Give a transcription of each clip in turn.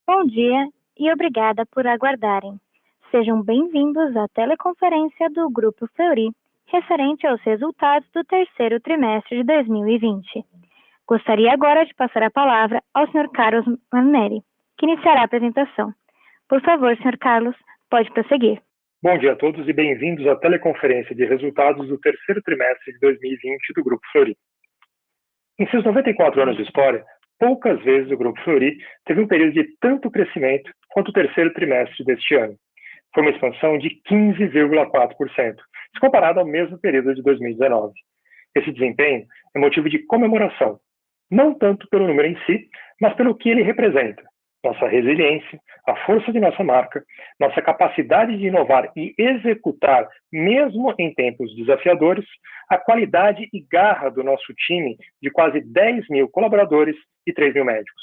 Bom dia e obrigada por aguardarem. Sejam bem-vindos à teleconferência do Grupo Fleury, referente aos resultados do terceiro trimestre de 2020. Gostaria agora de passar a palavra ao Sr. Carlos Maneri, que iniciará a apresentação. Por favor, Sr. Carlos, pode prosseguir. Bom dia a todos e bem-vindos à teleconferência de resultados do terceiro trimestre de 2020 do Grupo Fleury. Em seus 94 anos de história, poucas vezes o Grupo Fleury teve um período de tanto crescimento quanto o terceiro trimestre deste ano. Foi uma expansão de 15,4%, se comparado ao mesmo período de 2019. Esse desempenho é motivo de comemoração, não tanto pelo número em si, mas pelo que ele representa. Nossa resiliência, a força de nossa marca, nossa capacidade de inovar e executar, mesmo em tempos desafiadores, a qualidade e garra do nosso time de quase 10 mil colaboradores e 3 mil médicos.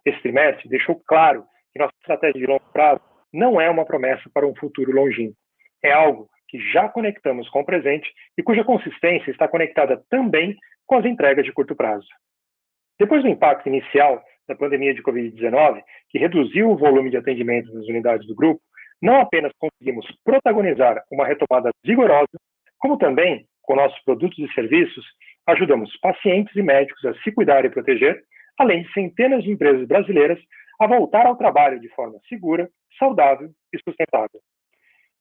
Esse trimestre deixou claro que nossa estratégia de longo prazo não é uma promessa para um futuro longínquo. É algo que já conectamos com o presente e cuja consistência está conectada também com as entregas de curto prazo. Depois do impacto inicial da pandemia de Covid-19, que reduziu o volume de atendimentos nas unidades do grupo, não apenas conseguimos protagonizar uma retomada vigorosa, como também, com nossos produtos e serviços, ajudamos pacientes e médicos a se cuidar e proteger, além de centenas de empresas brasileiras a voltar ao trabalho de forma segura, saudável e sustentável.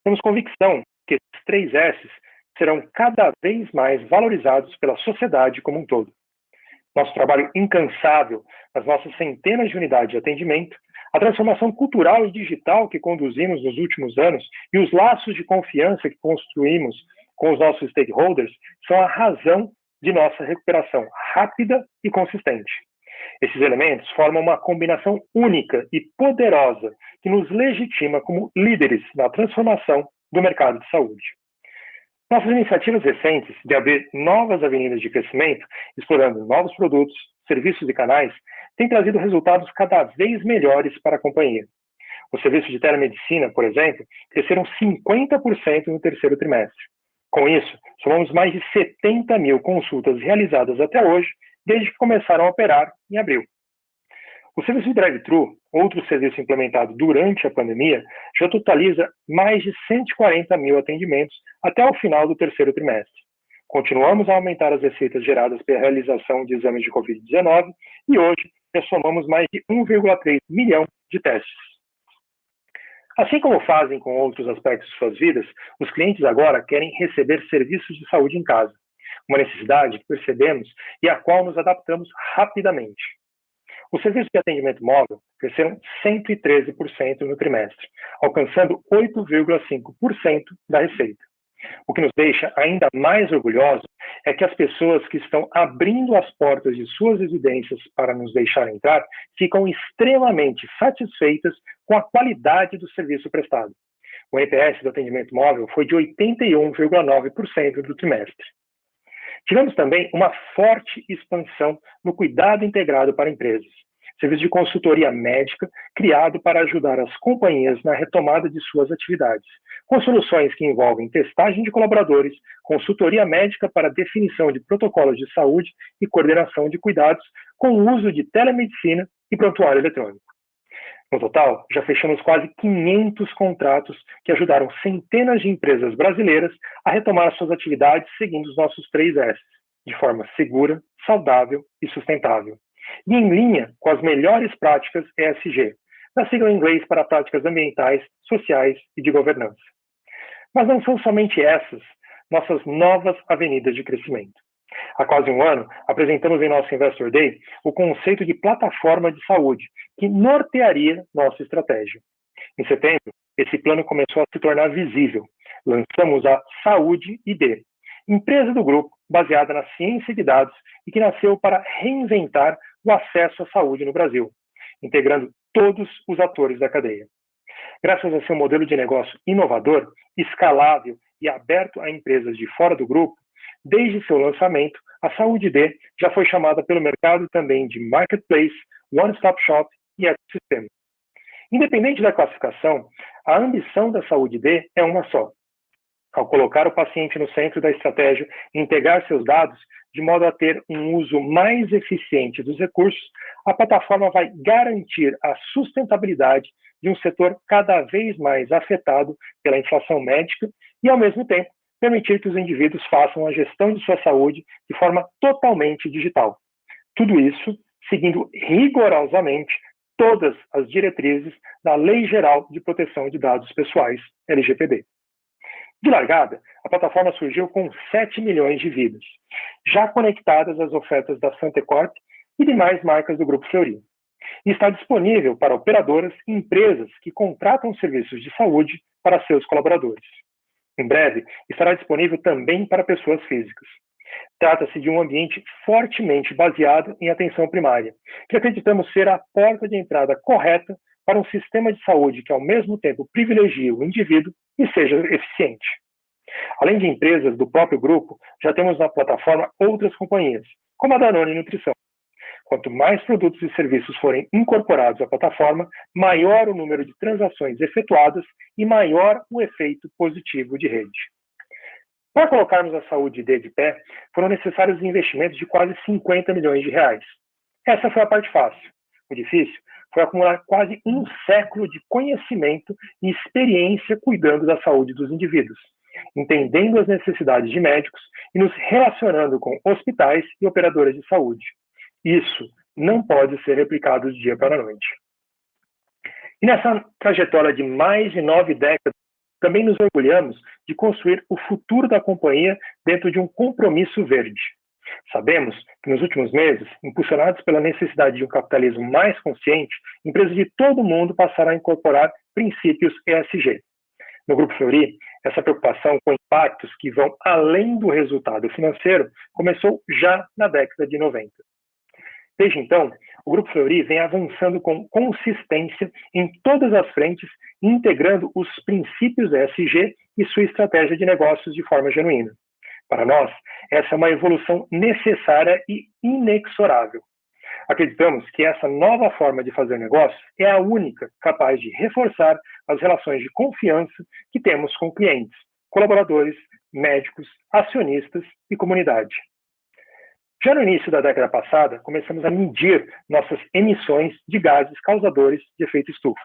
Temos convicção que esses 3 S's serão cada vez mais valorizados pela sociedade como um todo. Nosso trabalho incansável nas nossas centenas de unidades de atendimento, a transformação cultural e digital que conduzimos nos últimos anos e os laços de confiança que construímos com os nossos stakeholders são a razão de nossa recuperação rápida e consistente. Esses elementos formam uma combinação única e poderosa que nos legitima como líderes na transformação do mercado de saúde. Nossas iniciativas recentes de abrir novas avenidas de crescimento, explorando novos produtos, serviços e canais, têm trazido resultados cada vez melhores para a companhia. Os serviços de telemedicina, por exemplo, cresceram 50% no terceiro trimestre. Com isso, somamos mais de 70 mil consultas realizadas até hoje, desde que começaram a operar em abril. O serviço de drive-thru, outro serviço implementado durante a pandemia, já totaliza mais de 140 mil atendimentos até o final do terceiro trimestre. Continuamos a aumentar as receitas geradas pela realização de exames de Covid-19 e hoje já somamos mais de 1,3 milhão de testes. Assim como fazem com outros aspectos de suas vidas, os clientes agora querem receber serviços de saúde em casa, uma necessidade que percebemos e à qual nos adaptamos rapidamente. Os serviços de atendimento móvel cresceram 113% no trimestre, alcançando 8,5% da receita. O que nos deixa ainda mais orgulhosos é que as pessoas que estão abrindo as portas de suas residências para nos deixar entrar ficam extremamente satisfeitas com a qualidade do serviço prestado. O NPS do atendimento móvel foi de 81,9% do trimestre. Tivemos também uma forte expansão no cuidado integrado para empresas, serviço de consultoria médica criado para ajudar as companhias na retomada de suas atividades, com soluções que envolvem testagem de colaboradores, consultoria médica para definição de protocolos de saúde e coordenação de cuidados, com o uso de telemedicina e prontuário eletrônico. No total, já fechamos quase 500 contratos que ajudaram centenas de empresas brasileiras a retomar suas atividades seguindo os nossos 3 S's, de forma segura, saudável e sustentável. E em linha com as melhores práticas ESG, da sigla em inglês para práticas ambientais, sociais e de governança. Mas não são somente essas nossas novas avenidas de crescimento. Há quase um ano, apresentamos em nosso Investor Day o conceito de plataforma de saúde, que nortearia nossa estratégia. Em setembro, esse plano começou a se tornar visível. Lançamos a Saúde ID, empresa do grupo baseada na ciência de dados e que nasceu para reinventar o acesso à saúde no Brasil, integrando todos os atores da cadeia. Graças a seu modelo de negócio inovador, escalável e aberto a empresas de fora do grupo, desde seu lançamento, a Saúde D já foi chamada pelo mercado também de Marketplace, One Stop Shop e Ecossistema. Independente da classificação, a ambição da Saúde D é uma só: Ao colocar o paciente no centro da estratégia e integrar seus dados, de modo a ter um uso mais eficiente dos recursos, a plataforma vai garantir a sustentabilidade de um setor cada vez mais afetado pela inflação médica e, ao mesmo tempo, permitir que os indivíduos façam a gestão de sua saúde de forma totalmente digital. Tudo isso seguindo rigorosamente todas as diretrizes da Lei Geral de Proteção de Dados Pessoais, LGPD. De largada, a plataforma surgiu com 7 milhões de vidas, já conectadas às ofertas da Santecorp e demais marcas do Grupo Fleury. E está disponível para operadoras e empresas que contratam serviços de saúde para seus colaboradores. Em breve, estará disponível também para pessoas físicas. Trata-se de um ambiente fortemente baseado em atenção primária, que acreditamos ser a porta de entrada correta para um sistema de saúde que, ao mesmo tempo, privilegie o indivíduo e seja eficiente. Além de empresas do próprio grupo, já temos na plataforma outras companhias, como a Danone Nutrição. Quanto mais produtos e serviços forem incorporados à plataforma, maior o número de transações efetuadas e maior o efeito positivo de rede. Para colocarmos a Saúde D de pé, foram necessários investimentos de quase 50 milhões de reais. Essa foi a parte fácil. O difícil foi acumular quase um século de conhecimento e experiência cuidando da saúde dos indivíduos, entendendo as necessidades de médicos e nos relacionando com hospitais e operadoras de saúde. Isso não pode ser replicado do dia para a noite. E nessa trajetória de mais de 9 décadas, também nos orgulhamos de construir o futuro da companhia dentro de um compromisso verde. Sabemos que nos últimos meses, impulsionados pela necessidade de um capitalismo mais consciente, empresas de todo o mundo passaram a incorporar princípios ESG. No Grupo Fleury, essa preocupação com impactos que vão além do resultado financeiro começou já na década de 90. Desde então, o Grupo Fleury vem avançando com consistência em todas as frentes, integrando os princípios ESG e sua estratégia de negócios de forma genuína. Para nós, essa é uma evolução necessária e inexorável. Acreditamos que essa nova forma de fazer negócios é a única capaz de reforçar as relações de confiança que temos com clientes, colaboradores, médicos, acionistas e comunidade. Já no início da década passada, começamos a medir nossas emissões de gases causadores de efeito estufa.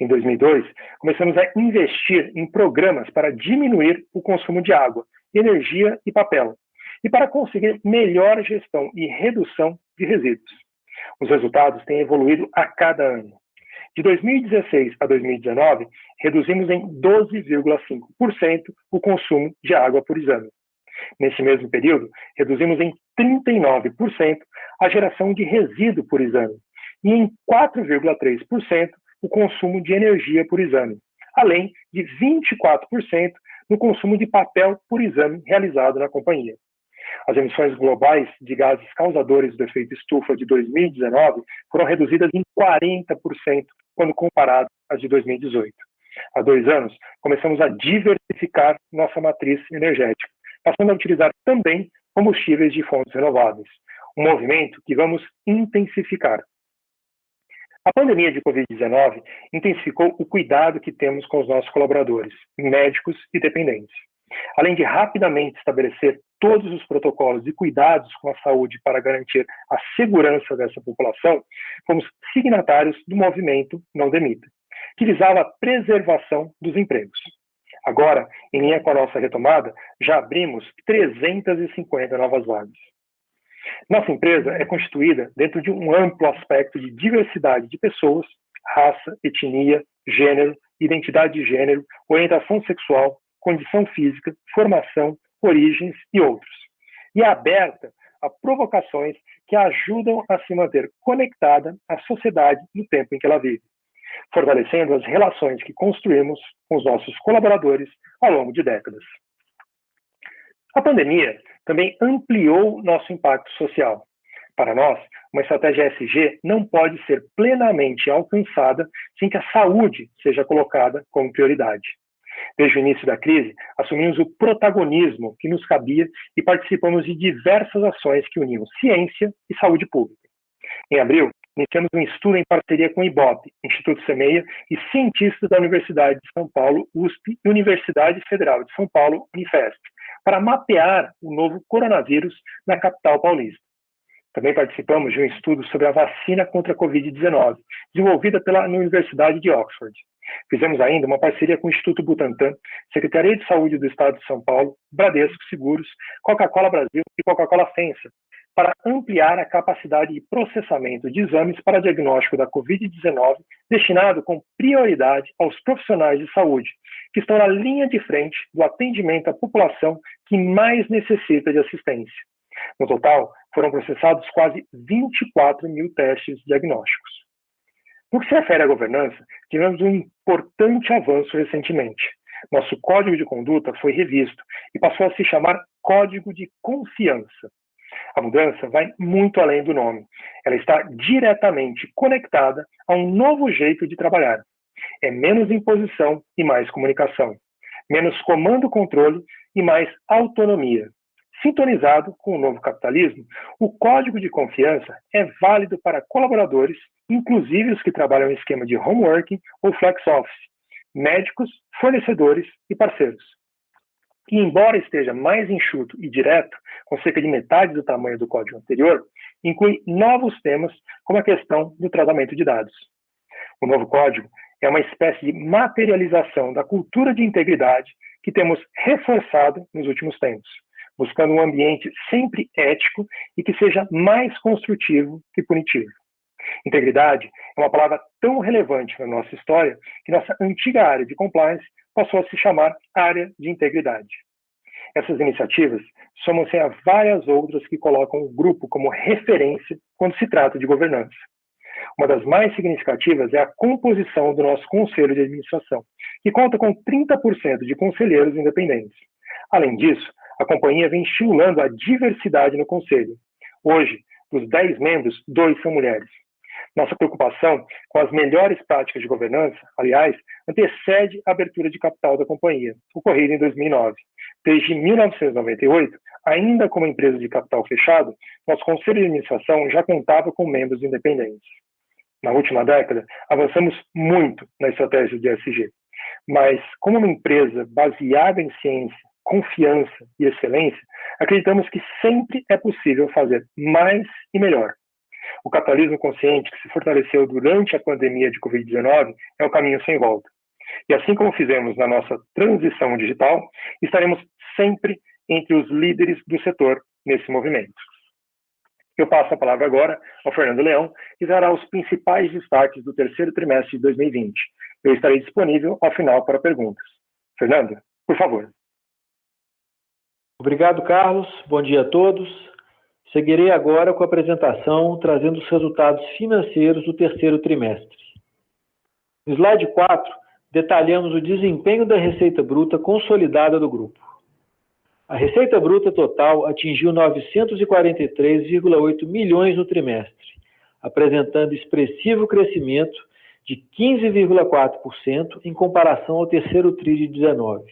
Em 2002, começamos a investir em programas para diminuir o consumo de água, energia e papel, e para conseguir melhor gestão e redução de resíduos. Os resultados têm evoluído a cada ano. De 2016 a 2019, reduzimos em 12,5% o consumo de água por exame. Nesse mesmo período, reduzimos em 39% a geração de resíduo por exame e em 4,3% o consumo de energia por exame, além de 24% no consumo de papel por exame realizado na companhia. As emissões globais de gases causadores do efeito estufa de 2019 foram reduzidas em 40% quando comparado às de 2018. Há 2 anos, começamos a diversificar nossa matriz energética, passando a utilizar também combustíveis de fontes renováveis, um movimento que vamos intensificar. A pandemia de Covid-19 intensificou o cuidado que temos com os nossos colaboradores, médicos e dependentes. Além de rapidamente estabelecer todos os protocolos e cuidados com a saúde para garantir a segurança dessa população, fomos signatários do movimento Não Demita, que visava a preservação dos empregos. Agora, em linha com a nossa retomada, já abrimos 350 novas vagas. Nossa empresa é constituída dentro de um amplo aspecto de diversidade de pessoas, raça, etnia, gênero, identidade de gênero, orientação sexual, condição física, formação, origens e outros. E é aberta a provocações que a ajudam a se manter conectada à sociedade no tempo em que ela vive, fortalecendo as relações que construímos com os nossos colaboradores ao longo de décadas. A pandemia também ampliou nosso impacto social. Para nós, uma estratégia ESG não pode ser plenamente alcançada sem que a saúde seja colocada como prioridade. Desde o início da crise, assumimos o protagonismo que nos cabia e participamos de diversas ações que uniam ciência e saúde pública. Em abril, iniciamos um estudo em parceria com o IBOP, Instituto Semeia, e cientistas da Universidade de São Paulo, USP, e Universidade Federal de São Paulo, Unifesp, para mapear o novo coronavírus na capital paulista. Também participamos de um estudo sobre a vacina contra a Covid-19, desenvolvida pela Universidade de Oxford. Fizemos ainda uma parceria com o Instituto Butantan, Secretaria de Saúde do Estado de São Paulo, Bradesco Seguros, Coca-Cola Brasil e Coca-Cola FENSA, para ampliar a capacidade de processamento de exames para diagnóstico da Covid-19, destinado com prioridade aos profissionais de saúde, que estão na linha de frente do atendimento à população que mais necessita de assistência. No total, foram processados quase 24 mil testes diagnósticos. No que se refere à governança, tivemos um importante avanço recentemente. Nosso Código de Conduta foi revisto e passou a se chamar Código de Confiança. A mudança vai muito além do nome. Ela está diretamente conectada a um novo jeito de trabalhar. É menos imposição e mais comunicação. Menos comando-controle e mais autonomia. Sintonizado com o novo capitalismo, o Código de Confiança é válido para colaboradores, inclusive os que trabalham em esquema de home working ou flex office, médicos, fornecedores e parceiros. E embora esteja mais enxuto e direto, com cerca de metade do tamanho do código anterior, inclui novos temas como a questão do tratamento de dados. O novo código é uma espécie de materialização da cultura de integridade que temos reforçado nos últimos tempos, buscando um ambiente sempre ético e que seja mais construtivo que punitivo. Integridade é uma palavra tão relevante na nossa história que nossa antiga área de compliance passou a se chamar área de integridade. Essas iniciativas somam-se a várias outras que colocam o grupo como referência quando se trata de governança. Uma das mais significativas é a composição do nosso conselho de administração, que conta com 30% de conselheiros independentes. Além disso, a companhia vem estimulando a diversidade no conselho. Hoje, dos 10 membros, 2 são mulheres. Nossa preocupação com as melhores práticas de governança, aliás, antecede a abertura de capital da companhia, ocorrida em 2009. Desde 1998, ainda como empresa de capital fechado, nosso conselho de administração já contava com membros independentes. Na última década, avançamos muito na estratégia de ESG, mas como uma empresa baseada em ciência, confiança e excelência, acreditamos que sempre é possível fazer mais e melhor. O capitalismo consciente que se fortaleceu durante a pandemia de Covid-19 é um caminho sem volta. E assim como fizemos na nossa transição digital, estaremos sempre entre os líderes do setor nesse movimento. Eu passo a palavra agora ao Fernando Leão, que dará os principais destaques do terceiro trimestre de 2020. Eu estarei disponível ao final para perguntas. Fernando, por favor. Obrigado, Carlos. Bom dia a todos. Seguirei agora com a apresentação trazendo os resultados financeiros do terceiro trimestre. No slide 4, detalhamos o desempenho da receita bruta consolidada do grupo. A receita bruta total atingiu 943,8 milhões no trimestre, apresentando expressivo crescimento de 15,4% em comparação ao terceiro TRI de 19.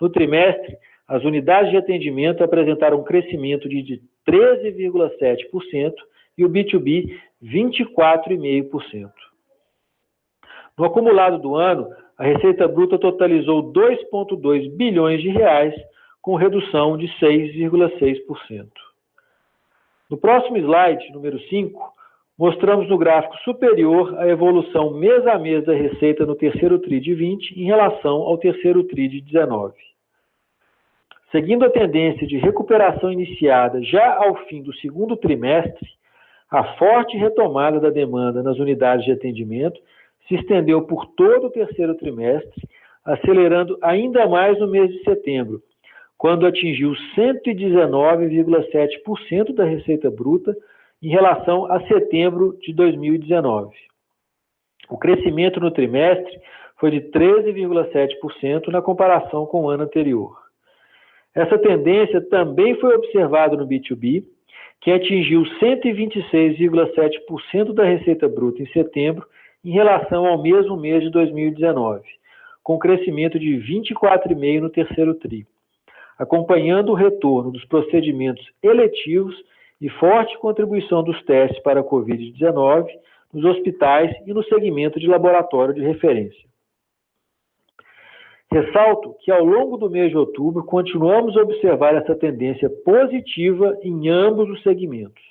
No trimestre, as unidades de atendimento apresentaram um crescimento de 13,7% e o B2B 24,5%. No acumulado do ano, a receita bruta totalizou 2,2 bilhões de reais, com redução de 6,6%. No próximo slide, número 5, mostramos no gráfico superior a evolução mês a mês da receita no terceiro TRI de 20 em relação ao terceiro TRI de 19. Seguindo a tendência de recuperação iniciada já ao fim do segundo trimestre, a forte retomada da demanda nas unidades de atendimento se estendeu por todo o terceiro trimestre, acelerando ainda mais no mês de setembro, quando atingiu 119,7% da receita bruta em relação a setembro de 2019. O crescimento no trimestre foi de 13,7% na comparação com o ano anterior. Essa tendência também foi observada no B2B, que atingiu 126,7% da receita bruta em setembro em relação ao mesmo mês de 2019, com crescimento de 24,5% no terceiro TRI, acompanhando o retorno dos procedimentos eletivos e forte contribuição dos testes para a Covid-19 nos hospitais e no segmento de laboratório de referência. Ressalto que, ao longo do mês de outubro, continuamos a observar essa tendência positiva em ambos os segmentos.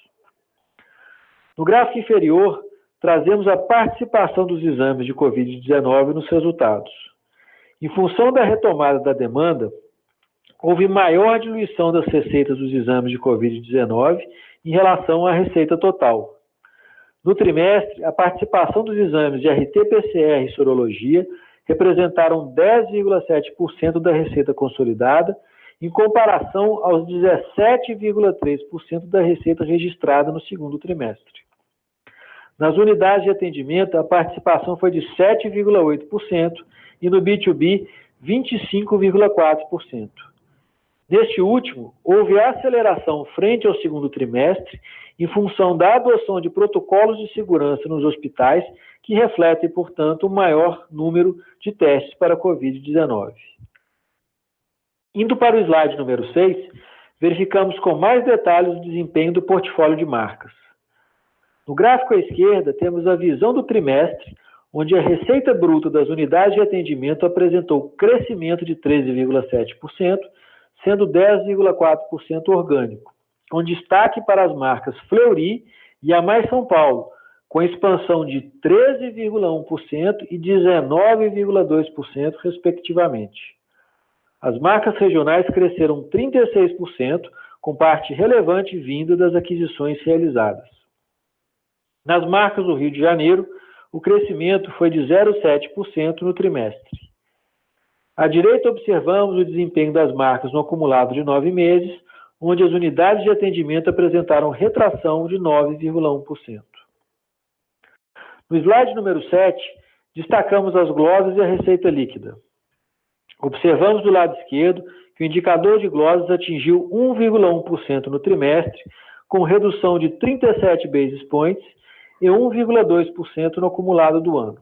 No gráfico inferior, trazemos a participação dos exames de Covid-19 nos resultados. Em função da retomada da demanda, houve maior diluição das receitas dos exames de Covid-19 em relação à receita total. No trimestre, a participação dos exames de RT-PCR e sorologia representaram 10,7% da receita consolidada, em comparação aos 17,3% da receita registrada no segundo trimestre. Nas unidades de atendimento, a participação foi de 7,8% e no B2B, 25,4%. Neste último, houve aceleração frente ao segundo trimestre em função da adoção de protocolos de segurança nos hospitais que refletem, portanto, o maior número de testes para a Covid-19. Indo para o slide número 6, verificamos com mais detalhes o desempenho do portfólio de marcas. No gráfico à esquerda, temos a visão do trimestre, onde a receita bruta das unidades de atendimento apresentou crescimento de 13,7%, sendo 10,4% orgânico, com destaque para as marcas Fleury e a Mais São Paulo, com expansão de 13,1% e 19,2%, respectivamente. As marcas regionais cresceram 36%, com parte relevante vinda das aquisições realizadas. Nas marcas do Rio de Janeiro, o crescimento foi de 0,7% no trimestre. À direita, observamos o desempenho das marcas no acumulado de 9 meses, onde as unidades de atendimento apresentaram retração de 9,1%. No slide número 7, destacamos as glosas e a receita líquida. Observamos do lado esquerdo que o indicador de glosas atingiu 1,1% no trimestre, com redução de 37 basis points e 1,2% no acumulado do ano.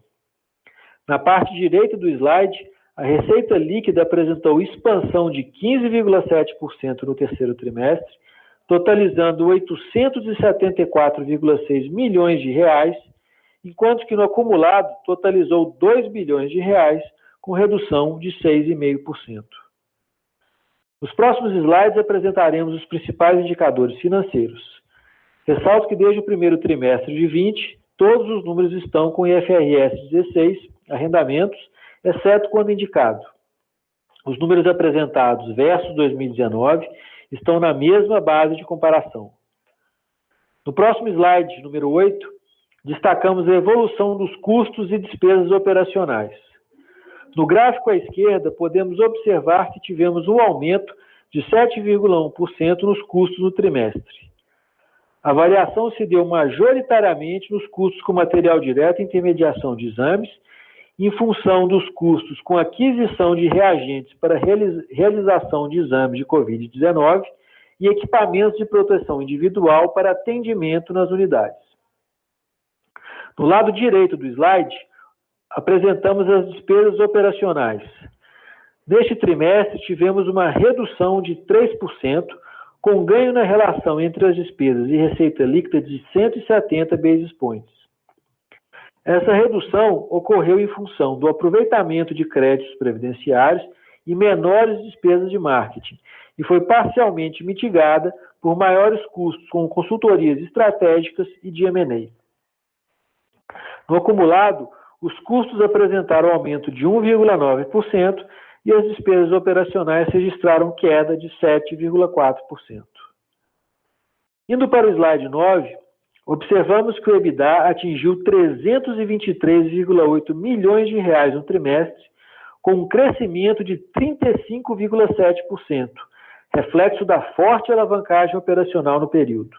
Na parte direita do slide, a receita líquida apresentou expansão de 15,7% no terceiro trimestre, totalizando 874,6 milhões de reais, enquanto que no acumulado totalizou 2 bilhões de reais, com redução de 6,5%. Nos próximos slides apresentaremos os principais indicadores financeiros. Ressalto que desde o primeiro trimestre de 20, todos os números estão com IFRS 16, arrendamentos, exceto quando indicado. Os números apresentados versus 2019 estão na mesma base de comparação. No próximo slide, número 8, destacamos a evolução dos custos e despesas operacionais. No gráfico à esquerda, podemos observar que tivemos um aumento de 7,1% nos custos no trimestre. A variação se deu majoritariamente nos custos com material direto e intermediação de exames, em função dos custos com aquisição de reagentes para realização de exames de Covid-19 e equipamentos de proteção individual para atendimento nas unidades. No lado direito do slide, apresentamos as despesas operacionais. Neste trimestre, tivemos uma redução de 3%, com ganho na relação entre as despesas e receita líquida de 170 basis points. Essa redução ocorreu em função do aproveitamento de créditos previdenciários e menores despesas de marketing, e foi parcialmente mitigada por maiores custos com consultorias estratégicas e de M&A. No acumulado, os custos apresentaram aumento de 1,9% e as despesas operacionais registraram queda de 7,4%. Indo para o slide 9, observamos que o EBITDA atingiu 323,8 milhões de reais no trimestre, com um crescimento de 35,7%, reflexo da forte alavancagem operacional no período.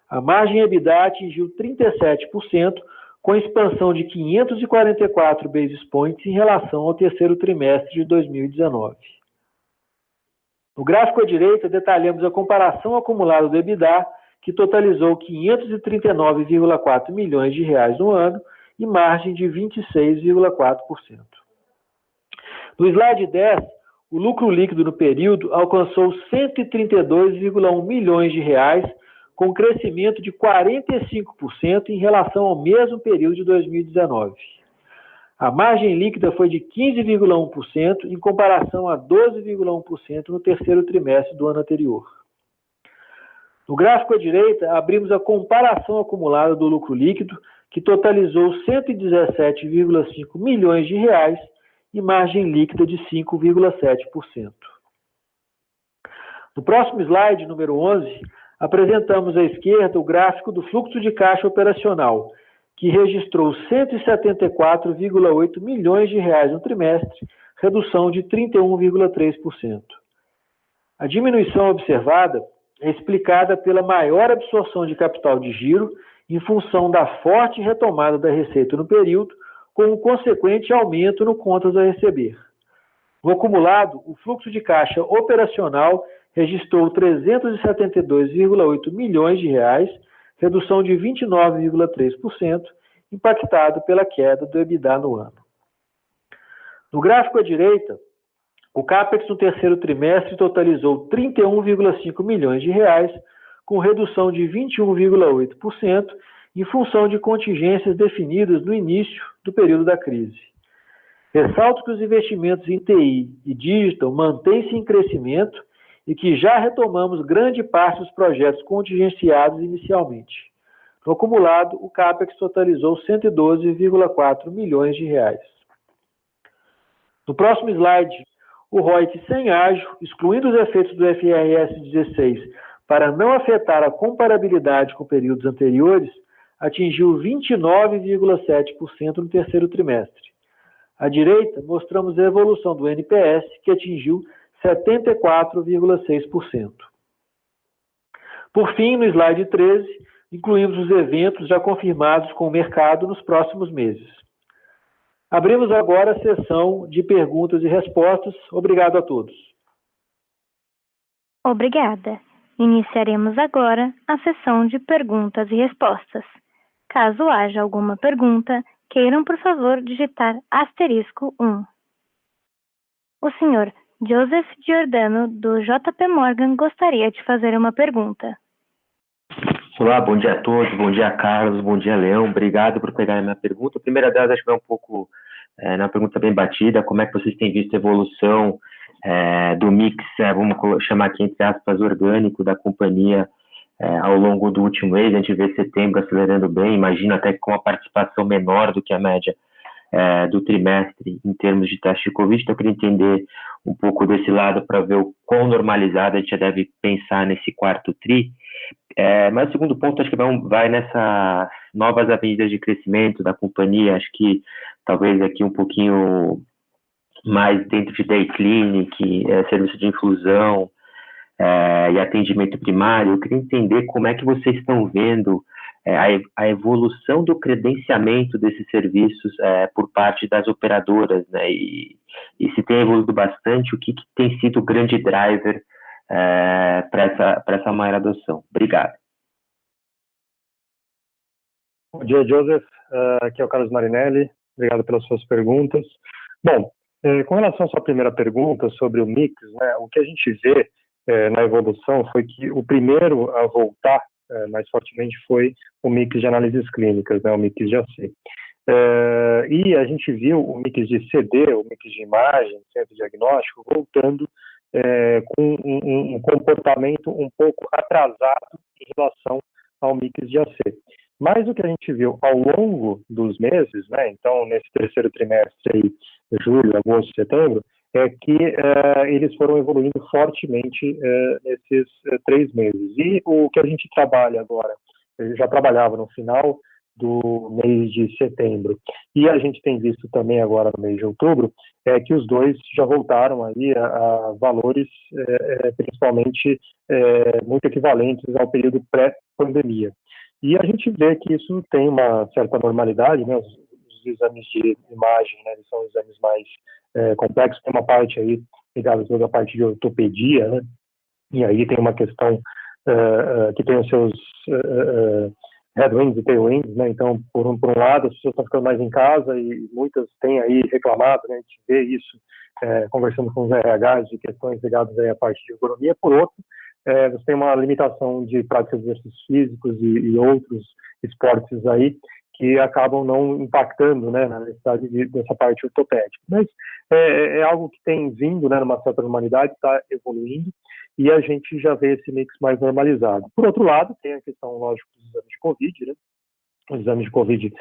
A margem EBITDA atingiu 37%, com expansão de 544 basis points em relação ao terceiro trimestre de 2019. No gráfico à direita, detalhamos a comparação acumulada do EBITDA, que totalizou 539,4 milhões de reais no ano e margem de 26,4%. No slide 10, o lucro líquido no período alcançou 132,1 milhões de reais, com crescimento de 45% em relação ao mesmo período de 2019. A margem líquida foi de 15,1% em comparação a 12,1% no terceiro trimestre do ano anterior. No gráfico à direita, abrimos a comparação acumulada do lucro líquido, que totalizou 117,5 milhões de reais e margem líquida de 5,7%. No próximo slide, número 11, apresentamos à esquerda o gráfico do fluxo de caixa operacional, que registrou 174,8 milhões de reais no trimestre, redução de 31,3%. A diminuição observada é explicada pela maior absorção de capital de giro em função da forte retomada da receita no período, com o consequente aumento no contas a receber. No acumulado, o fluxo de caixa operacional registrou 372,8 milhões de reais, redução de 29,3%, impactado pela queda do EBITDA no ano. No gráfico à direita, o CAPEX no terceiro trimestre totalizou 31,5 milhões de reais, com redução de 21,8%, em função de contingências definidas no início do período da crise. Ressalto que os investimentos em TI e digital mantêm-se em crescimento e que já retomamos grande parte dos projetos contingenciados inicialmente. No acumulado, o CAPEX totalizou 112,4 milhões de reais. No próximo slide, o ROIC sem ágio, excluindo os efeitos do FRS 16 para não afetar a comparabilidade com períodos anteriores, atingiu 29,7% no terceiro trimestre. À direita, mostramos a evolução do NPS, que atingiu 74,6%. Por fim, no slide 13, incluímos os eventos já confirmados com o mercado nos próximos meses. Abrimos agora a sessão de perguntas e respostas. Obrigado a todos. Obrigada. Iniciaremos agora a sessão de perguntas e respostas. Caso haja alguma pergunta, queiram, por favor, digitar *1. O senhor Joseph Giordano, do JP Morgan, gostaria de fazer uma pergunta. Olá, bom dia a todos, bom dia Carlos, bom dia Leão, obrigado por pegar a minha pergunta. A primeira delas, acho que vai um pouco na pergunta bem batida, como é que vocês têm visto a evolução do mix, vamos chamar aqui entre aspas, orgânico da companhia ao longo do último mês. A gente vê setembro acelerando bem, imagino até com a participação menor do que a média do trimestre em termos de taxa de Covid. Então eu queria entender um pouco desse lado para ver o quão normalizado a gente já deve pensar nesse quarto tri. Mas o segundo ponto, acho que vai nessas novas avenidas de crescimento da companhia, acho que talvez aqui um pouquinho mais dentro de day clinic, serviço de infusão e atendimento primário. Eu queria entender como é que vocês estão vendo a evolução do credenciamento desses serviços por parte das operadoras, né? E se tem evoluído bastante, o que tem sido o grande driver para essa maior adoção. Obrigado. Bom dia, Joseph. Aqui é o Carlos Marinelli. Obrigado pelas suas perguntas. Bom, com relação à sua primeira pergunta sobre o mix, né, o que a gente vê na evolução foi que o primeiro a voltar mais fortemente foi o mix de análises clínicas, né, o mix de AC. E a gente viu o mix de CD, o mix de imagem, centro diagnóstico, voltando com um comportamento um pouco atrasado em relação ao mix de AC. Mas o que a gente viu ao longo dos meses, né, então nesse terceiro trimestre, aí, julho, agosto, setembro, é que eles foram evoluindo fortemente nesses 3 meses. E o que a gente trabalha agora, eu já trabalhava no final do mês de setembro, e a gente tem visto também agora no mês de outubro, que os dois já voltaram aí a valores principalmente muito equivalentes ao período pré-pandemia. E a gente vê que isso tem uma certa normalidade, né? Os exames de imagem, né, eles são exames mais complexos, tem uma parte aí ligada a toda a parte de ortopedia, né? E aí tem uma questão que tem os seus headwinds e tailwinds, né? Então, por um lado, as pessoas estão ficando mais em casa e muitas têm aí reclamado, né? A gente vê isso conversando com os RHs de questões ligadas aí à parte de economia. Por outro, você tem uma limitação de práticas de exercícios físicos e outros esportes aí que acabam não impactando, né, na necessidade dessa parte ortopédica. Mas é algo que tem vindo, né, numa certa normalidade, está evoluindo, e a gente já vê esse mix mais normalizado. Por outro lado, tem a questão, lógico, dos exames de Covid, né? Os exames de Covid,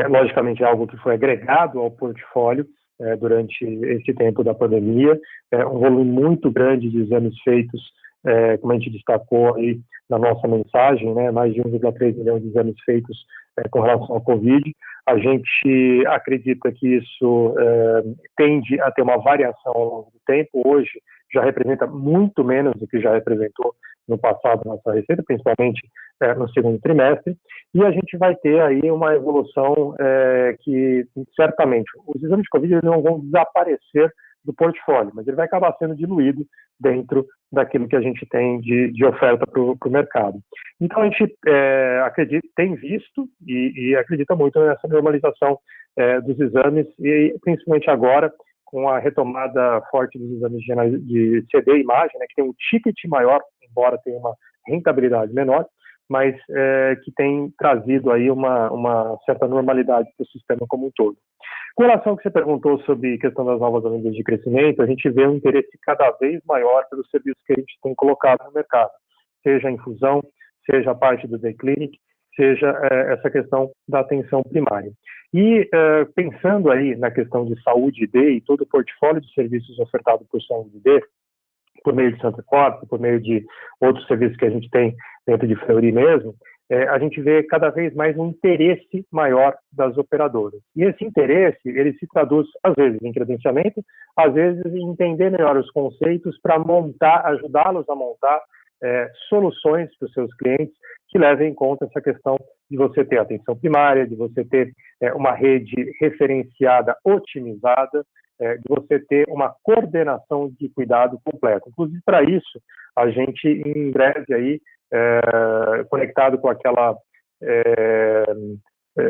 logicamente, é algo que foi agregado ao portfólio durante esse tempo da pandemia, um volume muito grande de exames feitos, como a gente destacou aí na nossa mensagem, né, mais de 1,3 milhão de exames feitos com relação ao Covid. A gente acredita que isso tende a ter uma variação ao longo do tempo. Hoje já representa muito menos do que já representou no passado nossa receita, principalmente no segundo trimestre, e a gente vai ter aí uma evolução que, certamente, os exames de Covid não vão desaparecer do portfólio, mas ele vai acabar sendo diluído dentro daquilo que a gente tem de oferta para o mercado. Então, a gente acredita, tem visto e acredita muito nessa normalização dos exames, e principalmente agora, com a retomada forte dos exames de CD e imagem, né, que tem um ticket maior, embora tenha uma rentabilidade menor, mas que tem trazido aí uma certa normalidade para o sistema como um todo. Com relação ao que você perguntou sobre a questão das novas avenidas de crescimento, a gente vê um interesse cada vez maior pelos serviços que a gente tem colocado no mercado, seja a infusão, seja a parte do Day Clinic, seja essa questão da atenção primária. E pensando aí na questão de saúde D e todo o portfólio de serviços ofertado por saúde D, por meio de Santa Corte, por meio de outros serviços que a gente tem dentro de Fleury mesmo, a gente vê cada vez mais um interesse maior das operadoras. E esse interesse, ele se traduz, às vezes, em credenciamento, às vezes em entender melhor os conceitos para montar, ajudá-los a montar soluções para os seus clientes que levem em conta essa questão de você ter atenção primária, de você ter uma rede referenciada, otimizada, de você ter uma coordenação de cuidado completa. Inclusive, para isso, a gente, em breve, aí, conectado com aquela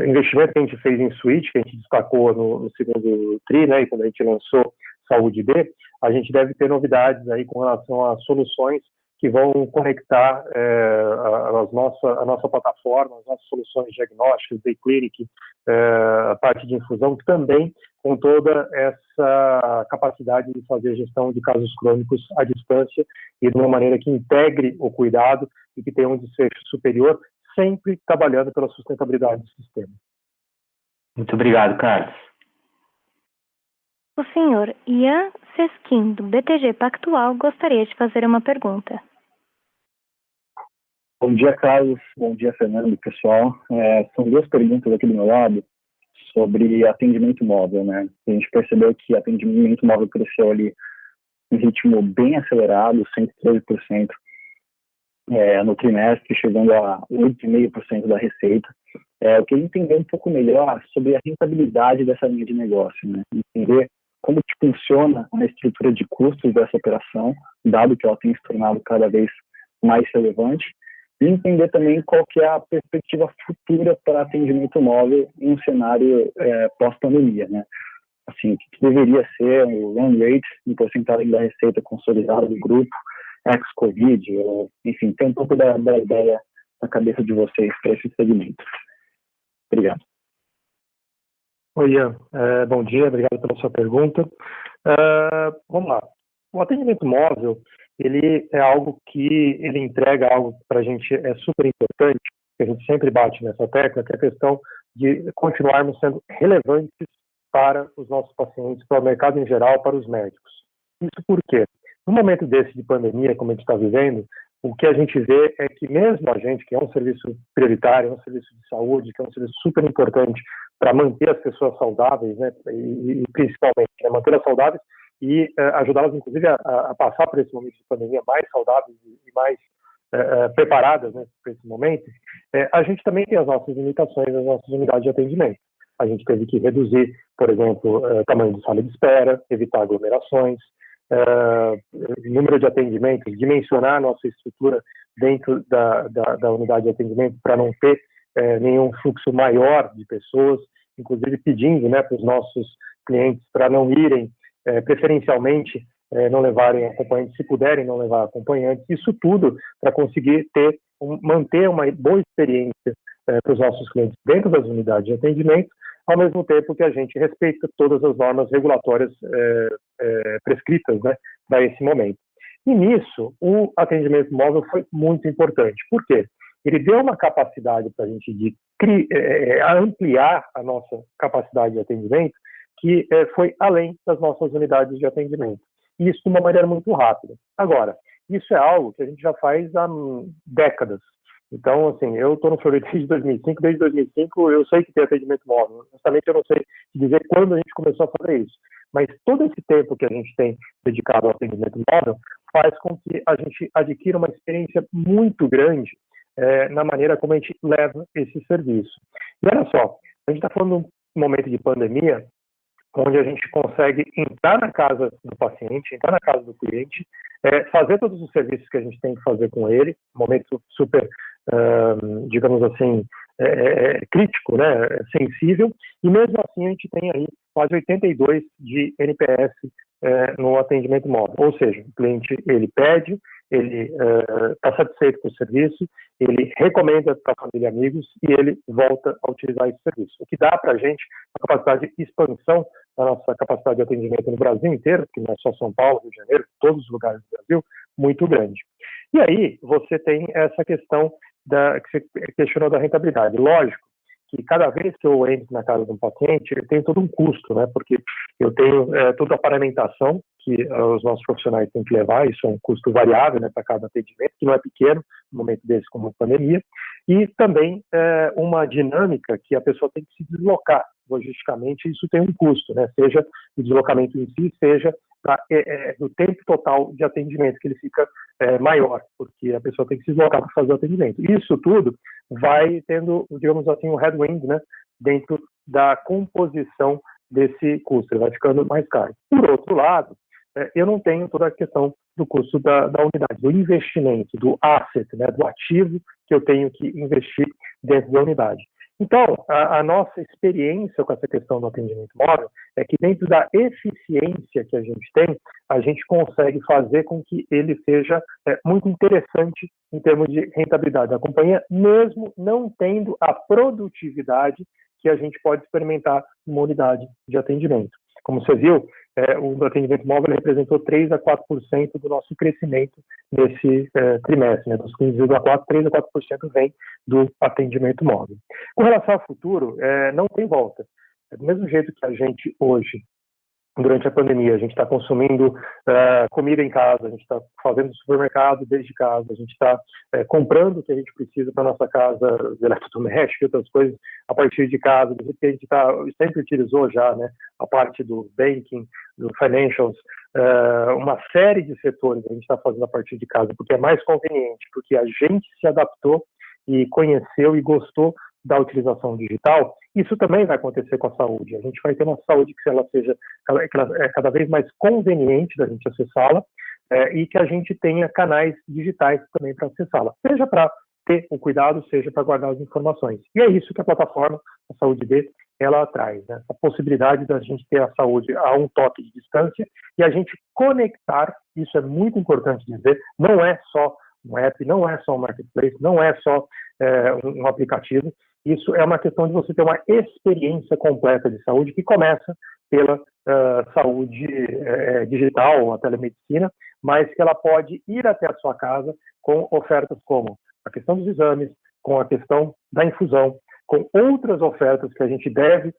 investimento que a gente fez em Switch, que a gente destacou no segundo TRI, né, e quando a gente lançou Saúde D, a gente deve ter novidades aí com relação a soluções que vão conectar a nossa plataforma, as nossas soluções diagnósticas, Day Clinic, a parte de infusão, também com toda essa capacidade de fazer gestão de casos crônicos à distância e de uma maneira que integre o cuidado e que tenha um desfecho superior, sempre trabalhando pela sustentabilidade do sistema. Muito obrigado, Carlos. O senhor Ian Seskin, do BTG Pactual, gostaria de fazer uma pergunta. Bom dia, Carlos. Bom dia, Fernando, pessoal. São duas perguntas aqui do meu lado sobre atendimento móvel, né? A gente percebeu que atendimento móvel cresceu ali em ritmo bem acelerado, 113% no trimestre, chegando a 8,5% da receita. Eu queria entender um pouco melhor sobre a rentabilidade dessa linha de negócio, né? Entender como que funciona a estrutura de custos dessa operação, dado que ela tem se tornado cada vez mais relevante, e entender também qual que é a perspectiva futura para atendimento móvel em um cenário pós-pandemia, né? Assim, o que deveria ser o run rate em porcentagem da receita consolidada do grupo, ex-Covid, enfim, tem um pouco da ideia na cabeça de vocês para esse segmento. Obrigado. Oi, Ian. Bom dia, obrigado pela sua pergunta. Vamos lá. O atendimento móvel, ele é algo que ele entrega algo que para a gente é super importante, que a gente sempre bate nessa tecla, que é a questão de continuarmos sendo relevantes para os nossos pacientes, para o mercado em geral, para os médicos. Isso por quê? No momento desse de pandemia, como a gente está vivendo, o que a gente vê é que mesmo a gente, que é um serviço prioritário, é um serviço de saúde, que é um serviço super importante para manter as pessoas saudáveis, né, e principalmente mantê-las saudáveis e ajudá-las, inclusive, a passar por esse momento de pandemia mais saudáveis e mais preparadas, né, para esse momento, a gente também tem as nossas limitações, as nossas unidades de atendimento. A gente teve que reduzir, por exemplo, o tamanho de sala de espera, evitar aglomerações, número de atendimentos, dimensionar a nossa estrutura dentro da unidade de atendimento para não ter nenhum fluxo maior de pessoas, inclusive pedindo, né, para os nossos clientes para não irem, preferencialmente, não levarem acompanhantes, se puderem não levar acompanhantes, isso tudo para conseguir manter uma boa experiência para os nossos clientes dentro das unidades de atendimento, ao mesmo tempo que a gente respeita todas as normas regulatórias prescritas, né, para esse momento. E nisso, o atendimento móvel foi muito importante. Por quê? Ele deu uma capacidade para a gente de ampliar a nossa capacidade de atendimento, que foi além das nossas unidades de atendimento. E isso de uma maneira muito rápida. Agora, isso é algo que a gente já faz há décadas. Então, assim, eu estou no Fleury desde 2005. Desde 2005 eu sei que tem atendimento móvel. Honestamente, eu não sei dizer quando a gente começou a fazer isso. Mas todo esse tempo que a gente tem dedicado ao atendimento móvel faz com que a gente adquira uma experiência muito grande na maneira como a gente leva esse serviço. E olha só, a gente está falando de um momento de pandemia, onde a gente consegue entrar na casa do paciente, entrar na casa do cliente, fazer todos os serviços que a gente tem que fazer com ele, um momento super, digamos assim, crítico, né, sensível, e mesmo assim a gente tem aí quase 82 de NPS no atendimento móvel. Ou seja, o cliente, ele pede, ele está satisfeito com o serviço, ele recomenda para a família e amigos e ele volta a utilizar esse serviço. O que dá para a gente a capacidade de expansão da nossa capacidade de atendimento no Brasil inteiro, que não é só São Paulo, Rio de Janeiro, todos os lugares do Brasil, muito grande. E aí você tem essa questão que você questionou da rentabilidade. Lógico que cada vez que eu entro na casa de um paciente, eu tenho todo um custo, né? Porque eu tenho toda a paramentação que os nossos profissionais têm que levar, isso é um custo variável, né, para cada atendimento, que não é pequeno, no momento desse como a pandemia, e também uma dinâmica que a pessoa tem que se deslocar. Logisticamente, isso tem um custo, né? Seja o deslocamento em si, seja do tempo total de atendimento, que ele fica maior, porque a pessoa tem que se deslocar para fazer o atendimento. Isso tudo vai tendo, digamos assim, um headwind, né, dentro da composição desse custo, ele vai ficando mais caro. Por outro lado, eu não tenho toda a questão do custo da unidade, do investimento, do asset, né, do ativo que eu tenho que investir dentro da unidade. Então, a nossa experiência com essa questão do atendimento móvel é que dentro da eficiência que a gente consegue fazer com que ele seja muito interessante em termos de rentabilidade da companhia, mesmo não tendo a produtividade que a gente pode experimentar numa unidade de atendimento. Como você viu, o atendimento móvel representou 3 a 4% do nosso crescimento nesse trimestre, né? Dos 15,4%, 3 a 4% vem do atendimento móvel. Com relação ao futuro, não tem volta. Do mesmo jeito que a gente hoje, durante a pandemia, a gente está consumindo comida em casa, a gente está fazendo supermercado desde casa, a gente está comprando o que a gente precisa para nossa casa, eletrodoméstico e outras coisas, a partir de casa, do jeito que a gente sempre utilizou já, né, a parte do banking, do financials, uma série de setores a gente está fazendo a partir de casa, porque é mais conveniente, porque a gente se adaptou e conheceu e gostou da utilização digital. Isso também vai acontecer com a saúde. A gente vai ter uma saúde que ela seja cada vez mais conveniente da gente acessá-la e que a gente tenha canais digitais também para acessá-la, seja para ter o cuidado, seja para guardar as informações. E é isso que a plataforma, a Saúde D, ela traz, né? A possibilidade da gente ter a saúde a um toque de distância e a gente conectar, isso é muito importante dizer, não é só um app, não é só um marketplace, não é só um aplicativo. Isso é uma questão de você ter uma experiência completa de saúde que começa pela saúde digital, a telemedicina, mas que ela pode ir até a sua casa com ofertas como a questão dos exames, com a questão da infusão, com outras ofertas que a gente deve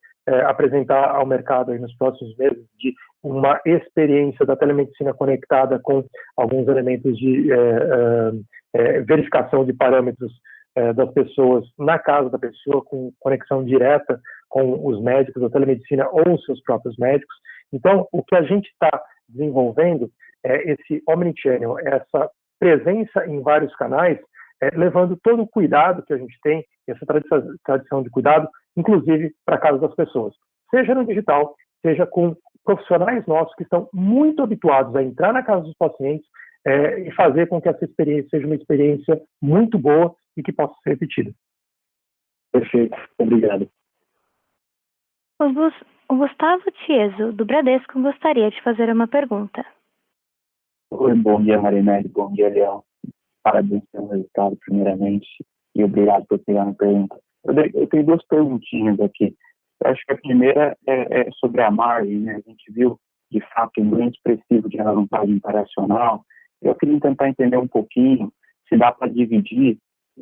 apresentar ao mercado aí nos próximos meses, de uma experiência da telemedicina conectada com alguns elementos de verificação de parâmetros das pessoas na casa da pessoa, com conexão direta com os médicos, a telemedicina ou os seus próprios médicos. Então, o que a gente está desenvolvendo é esse omnichannel, essa presença em vários canais, levando todo o cuidado que a gente tem, essa tradição de cuidado, inclusive para a casa das pessoas. Seja no digital, seja com profissionais nossos que estão muito habituados a entrar na casa dos pacientes e fazer com que essa experiência seja uma experiência muito boa e que possa ser repetida. Perfeito, obrigado. O Gustavo Tieso, do Bradesco, gostaria de fazer uma pergunta. Oi, bom dia, Marinelli, bom dia, Leão. Parabéns pelo resultado, primeiramente, e obrigado por pegar a pergunta. Eu tenho duas perguntinhas aqui. Eu acho que a primeira é sobre a margem, né? A gente viu, de fato, um grande expressivo de alavancagem operacional. Eu queria tentar entender um pouquinho se dá para dividir,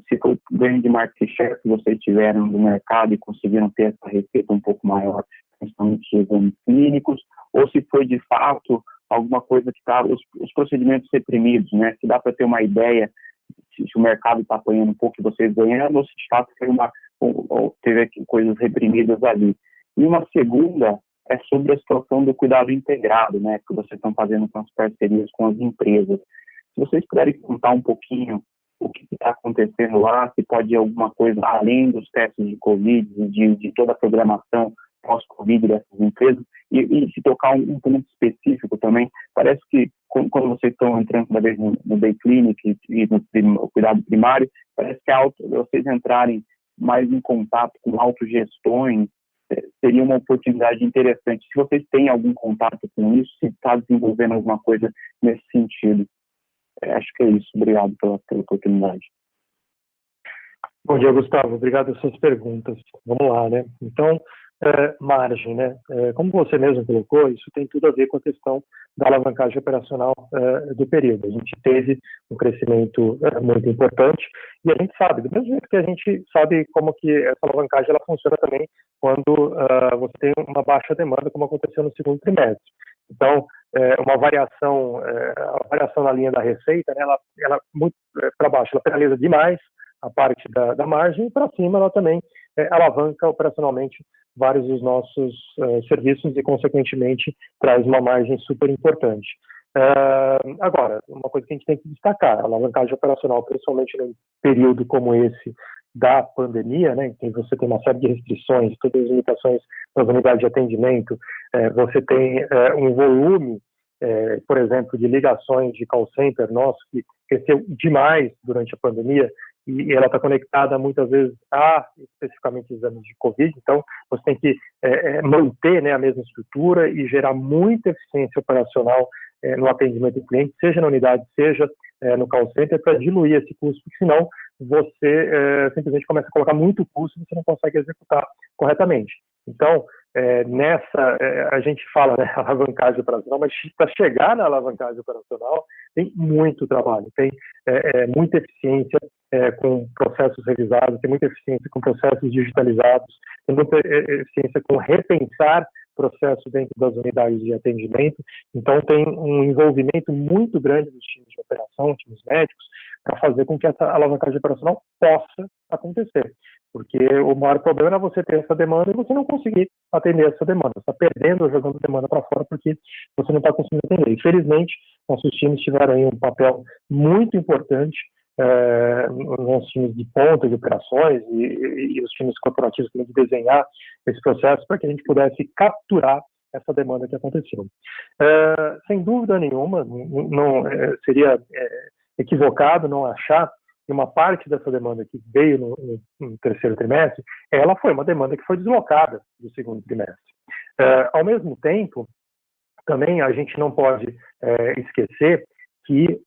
se foi o ganho de market share que vocês tiveram no mercado e conseguiram ter essa receita um pouco maior, principalmente de exames clínicos, ou se foi, de fato, alguma coisa que está, os procedimentos reprimidos, né? Se dá para ter uma ideia se o mercado está apanhando um pouco e vocês ganhando, ou se de fato foi ou teve aqui coisas reprimidas ali. E uma segunda é sobre a situação do cuidado integrado, né, que vocês estão fazendo com as parcerias com as empresas. Se vocês puderem contar um pouquinho o que está acontecendo lá, se pode ir alguma coisa além dos testes de Covid, de toda a programação pós-Covid dessas empresas, e se tocar um ponto específico também, parece que quando vocês estão entrando cada vez no Day Clinic e no cuidado primário, parece que vocês entrarem mais em contato com autogestões, seria uma oportunidade interessante. Se vocês têm algum contato com isso, se está desenvolvendo alguma coisa nesse sentido. Acho que é isso. Obrigado pela oportunidade. Bom dia, Gustavo. Obrigado pelas suas perguntas. Vamos lá, né? Então, margem, né? Como você mesmo colocou, isso tem tudo a ver com a questão da alavancagem operacional do período. A gente teve um crescimento muito importante e a gente sabe, do mesmo jeito que a gente sabe como que essa alavancagem ela funciona também quando você tem uma baixa demanda, como aconteceu no segundo trimestre. Então, uma variação, a variação na linha da receita, né, ela muito para baixo, ela penaliza demais a parte da margem, e para cima ela também alavanca operacionalmente vários dos nossos serviços e, consequentemente, traz uma margem super importante. Agora, uma coisa que a gente tem que destacar, a alavancagem operacional, principalmente num período como esse da pandemia, né, em que você tem uma série de restrições, todas as limitações das unidades de atendimento, você tem um volume, por exemplo, de ligações de call center nosso, que cresceu demais durante a pandemia, e ela está conectada muitas vezes a especificamente exames de Covid, então você tem que manter, né, a mesma estrutura e gerar muita eficiência operacional no atendimento do cliente, seja na unidade, seja no call center, para diluir esse custo, porque senão você simplesmente começa a colocar muito custo e você não consegue executar corretamente. Então, a gente fala, né, alavancagem operacional, mas para chegar na alavancagem operacional tem muito trabalho, tem muita eficiência com processos revisados, tem muita eficiência com processos digitalizados, tem muita eficiência com repensar processos dentro das unidades de atendimento. Então, tem um envolvimento muito grande dos times de operação, times médicos, para fazer com que essa alavancagem operacional possa acontecer. Porque o maior problema é você ter essa demanda e você não conseguir atender essa demanda. Você está perdendo ou jogando demanda para fora porque você não está conseguindo atender. Infelizmente, nossos times tiveram aí um papel muito importante, nos times de ponta de operações e os times corporativos também de desenhar esse processo para que a gente pudesse capturar essa demanda que aconteceu. Sem dúvida nenhuma, não seria equivocado não achar que uma parte dessa demanda que veio no terceiro trimestre, ela foi uma demanda que foi deslocada do segundo trimestre. Ao mesmo tempo, também a gente não pode esquecer que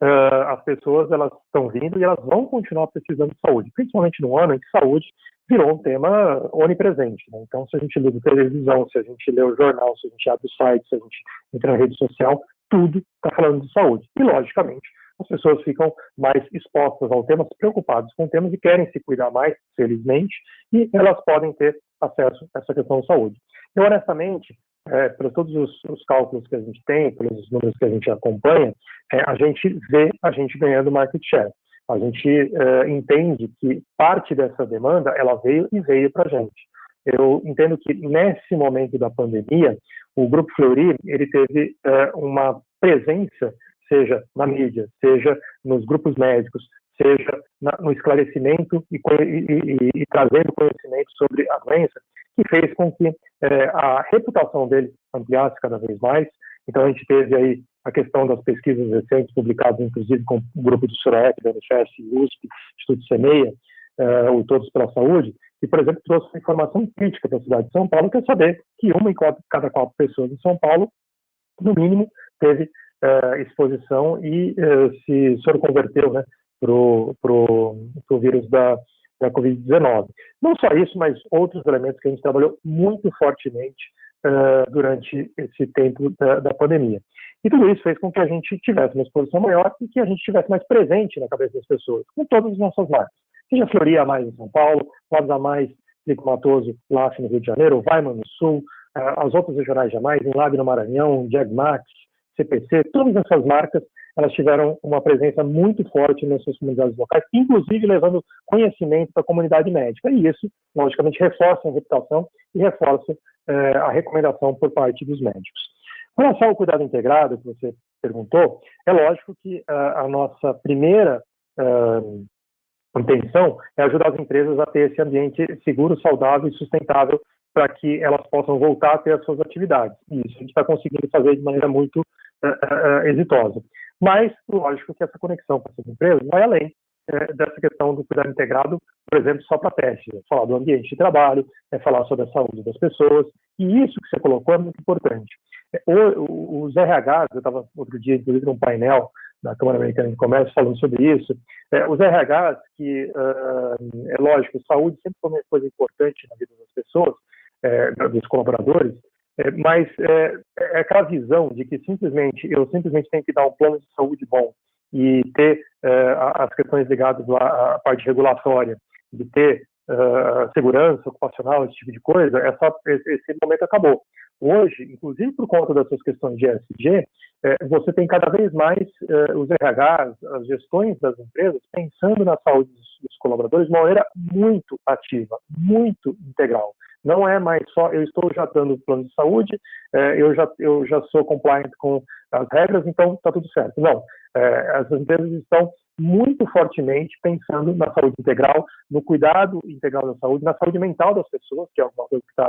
as pessoas elas estão vindo e elas vão continuar precisando de saúde, principalmente no ano em que saúde virou um tema onipresente, né? Então, se a gente liga a televisão, se a gente lê o jornal, se a gente abre o site, se a gente entra na rede social, tudo está falando de saúde. E, logicamente, as pessoas ficam mais expostas ao tema, preocupadas com temas e querem se cuidar mais, felizmente, e elas podem ter acesso a essa questão de saúde. Eu, honestamente, por todos os cálculos que a gente tem, pelos números que a gente acompanha, a gente vê a gente ganhando market share. A gente entende que parte dessa demanda, ela veio para a gente. Eu entendo que nesse momento da pandemia, o Grupo Fleury, ele teve uma presença, seja na mídia, seja nos grupos médicos, seja no esclarecimento e trazendo conhecimento sobre a doença, que fez com que a reputação dele ampliasse cada vez mais. Então, a gente teve aí a questão das pesquisas recentes, publicadas, inclusive, com o grupo do SUREP, da UniFest, USP, Instituto CEMEIA, o Todos pela Saúde, que, por exemplo, trouxe uma informação crítica para a cidade de São Paulo, que é saber que uma em cada 4 pessoas em São Paulo, no mínimo, teve exposição e se converteu, né, pro vírus da da Covid-19. Não só isso, mas outros elementos que a gente trabalhou muito fortemente durante esse tempo da pandemia. E tudo isso fez com que a gente tivesse uma exposição maior e que a gente estivesse mais presente na cabeça das pessoas, com todas as nossas marcas. Seja Fleury a mais em São Paulo, Lados a mais, Lico Matoso, LAF no Rio de Janeiro, Weiman no Sul, as outras regionais jamais, Enlab no Maranhão, Jagmax, CPC, todas essas marcas, elas tiveram uma presença muito forte nas suas comunidades locais, inclusive levando conhecimento para a comunidade médica. E isso, logicamente, reforça a reputação e reforça a recomendação por parte dos médicos. Com relação ao cuidado integrado, que você perguntou, é lógico que a nossa primeira intenção é ajudar as empresas a ter esse ambiente seguro, saudável e sustentável para que elas possam voltar a ter as suas atividades. E isso a gente está conseguindo fazer de maneira muito exitosa. Mas, lógico que essa conexão com essas empresas vai além dessa questão do cuidado integrado, por exemplo, só para teste. É falar do ambiente de trabalho, é falar sobre a saúde das pessoas, e isso que você colocou é muito importante. Os RHs, eu estava outro dia, inclusive, num painel da Câmara Americana de Comércio falando sobre isso, os RHs, que, é lógico, saúde sempre foi uma coisa importante na vida das pessoas, dos colaboradores, mas é aquela visão de que eu simplesmente tenho que dar um plano de saúde bom e ter as questões ligadas à parte regulatória, de ter segurança ocupacional, esse tipo de coisa, esse momento acabou. Hoje, inclusive por conta dessas questões de ESG, você tem cada vez mais os RHs, as gestões das empresas, pensando na saúde dos colaboradores de uma maneira muito ativa, muito integral. Não é mais só, eu estou já dando plano de saúde, eu já sou compliant com as regras, então está tudo certo. Não, as empresas estão muito fortemente pensando na saúde integral, no cuidado integral da saúde, na saúde mental das pessoas, que é uma coisa que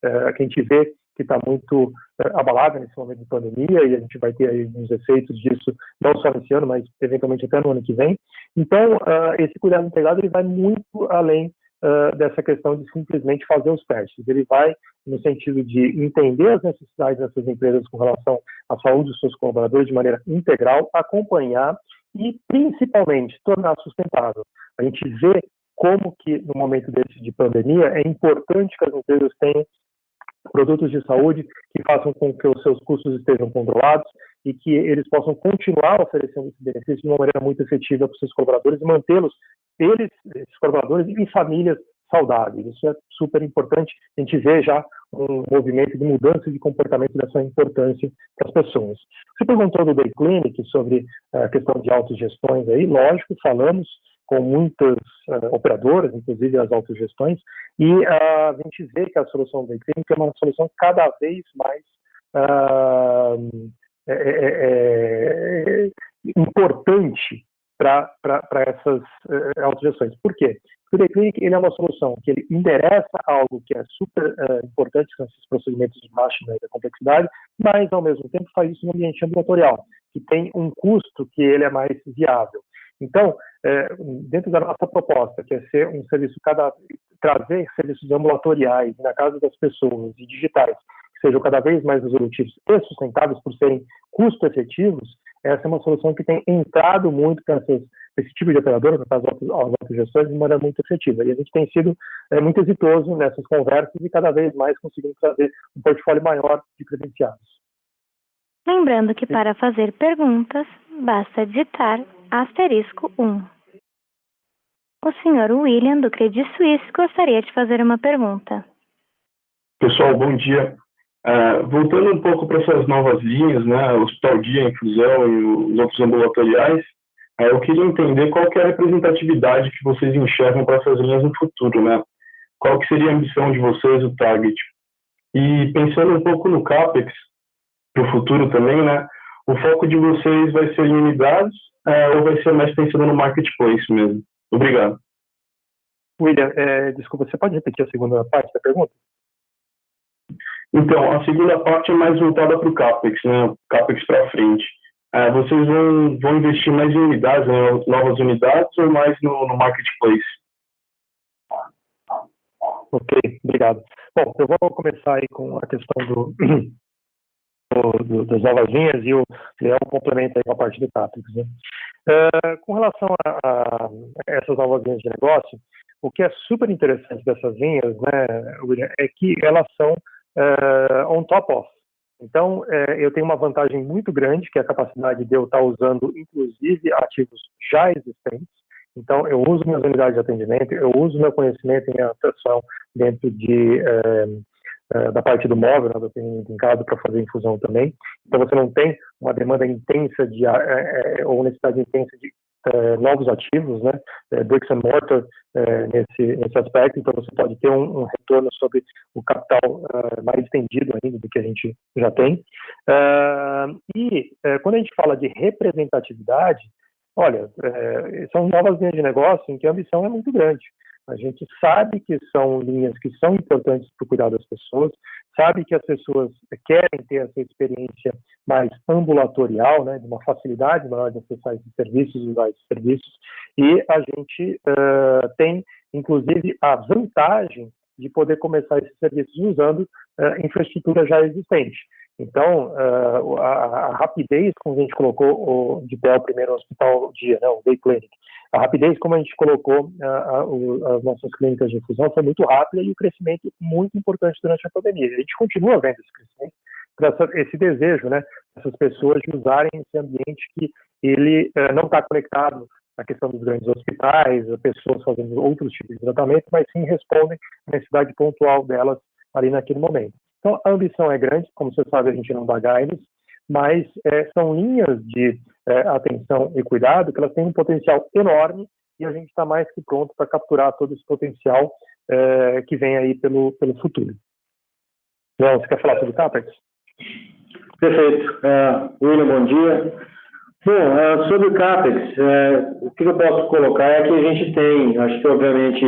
a gente vê que está muito abalada nesse momento de pandemia, e a gente vai ter aí uns efeitos disso, não só nesse ano, mas eventualmente até no ano que vem. Então, esse cuidado integrado ele vai muito além dessa questão de simplesmente fazer os testes. Ele vai no sentido de entender as necessidades dessas empresas com relação à saúde dos seus colaboradores de maneira integral, acompanhar e, principalmente, tornar sustentável. A gente vê como que, no momento desse de pandemia, é importante que as empresas tenham produtos de saúde que façam com que os seus custos estejam controlados e que eles possam continuar oferecendo esse benefício de uma maneira muito efetiva para os seus colaboradores e mantê-los, esses colaboradores e famílias saudáveis. Isso é super importante. A gente vê já um movimento de mudança de comportamento dessa importância para as pessoas. Você perguntou do Day Clinic sobre a questão de autogestões aí, lógico, falamos com muitas operadoras, inclusive as autogestões, e a gente vê que a solução do Day Clinic é uma solução cada vez mais importante para essas autogestões. Por quê? Porque o Day Clinic ele é uma solução que ele endereça algo que é super importante, que são esses procedimentos de baixa da complexidade, mas, ao mesmo tempo, faz isso no ambiente ambulatorial, que tem um custo que ele é mais viável. Então, dentro da nossa proposta, que é ser um serviço trazer serviços ambulatoriais na casa das pessoas e digitais, que sejam cada vez mais resolutivos e sustentáveis por serem custo-efetivos, essa é uma solução que tem entrado muito para esse tipo de operadora, para as autogestões, de maneira muito efetiva. E a gente tem sido muito exitoso nessas conversas e cada vez mais conseguindo trazer um portfólio maior de credenciados. Lembrando que para fazer perguntas, basta digitar *1. O senhor William, do Credit Suisse, gostaria de fazer uma pergunta. Pessoal, bom dia. Voltando um pouco para essas novas linhas, né, o Hospital Dia, a Infusão e os outros ambulatoriais, eu queria entender qual que é a representatividade que vocês enxergam para essas linhas no futuro, né? Qual que seria a ambição de vocês, o target? E pensando um pouco no CAPEX, para o futuro também, né? O foco de vocês vai ser em unidades ou vai ser mais pensando no marketplace mesmo? Obrigado. William, desculpa, você pode repetir a segunda parte da pergunta? Então, a segunda parte é mais voltada para o CAPEX, né? CAPEX para frente. Vocês vão investir mais em unidades, né? Novas unidades, ou mais no marketplace? Ok, obrigado. Bom, eu vou começar aí com a questão das novas linhas e o Leão complementa aí com a parte do CAPEX, né? Com relação a essas novas linhas de negócio, o que é super interessante dessas linhas, né, William, é que elas são on top of. Então, eu tenho uma vantagem muito grande, que é a capacidade de eu estar usando, inclusive, ativos já existentes. Então, eu uso minhas unidades de atendimento, eu uso meu conhecimento em atuação dentro da parte do móvel, né, do atendimento em casa, para fazer infusão também. Então, você não tem uma demanda intensa ou necessidade intensa de novos ativos, né, bricks and mortar nesse aspecto. Então, você pode ter um retorno sobre o capital mais estendido ainda do que a gente já tem. Quando a gente fala de representatividade, olha, são novas linhas de negócio em que a ambição é muito grande. A gente sabe que são linhas que são importantes para o cuidado das pessoas, sabe que as pessoas querem ter essa experiência mais ambulatorial, né, de uma facilidade maior de acessar esses serviços, usar esses serviços, e a gente tem, inclusive, a vantagem de poder começar esses serviços usando infraestrutura já existente. Então, a rapidez, como a gente colocou de pé o primeiro hospital dia, né, o Day Clinic, a rapidez como a gente colocou as nossas clínicas de infusão foi muito rápida e o crescimento muito importante durante a pandemia. A gente continua vendo esse crescimento, esse desejo, né, dessas pessoas de usarem esse ambiente que ele não está conectado à questão dos grandes hospitais, a pessoas fazendo outros tipos de tratamento, mas sim respondem à necessidade pontual delas ali naquele momento. Então, a ambição é grande, como você sabe, a gente não dá guidance, mas são linhas de atenção e cuidado que elas têm um potencial enorme e a gente está mais que pronto para capturar todo esse potencial que vem aí pelo futuro. João, você quer falar sobre o CAPEX? Perfeito. William, bom dia. Bom, sobre o CAPEX, o que eu posso colocar é que a gente tem, acho que obviamente,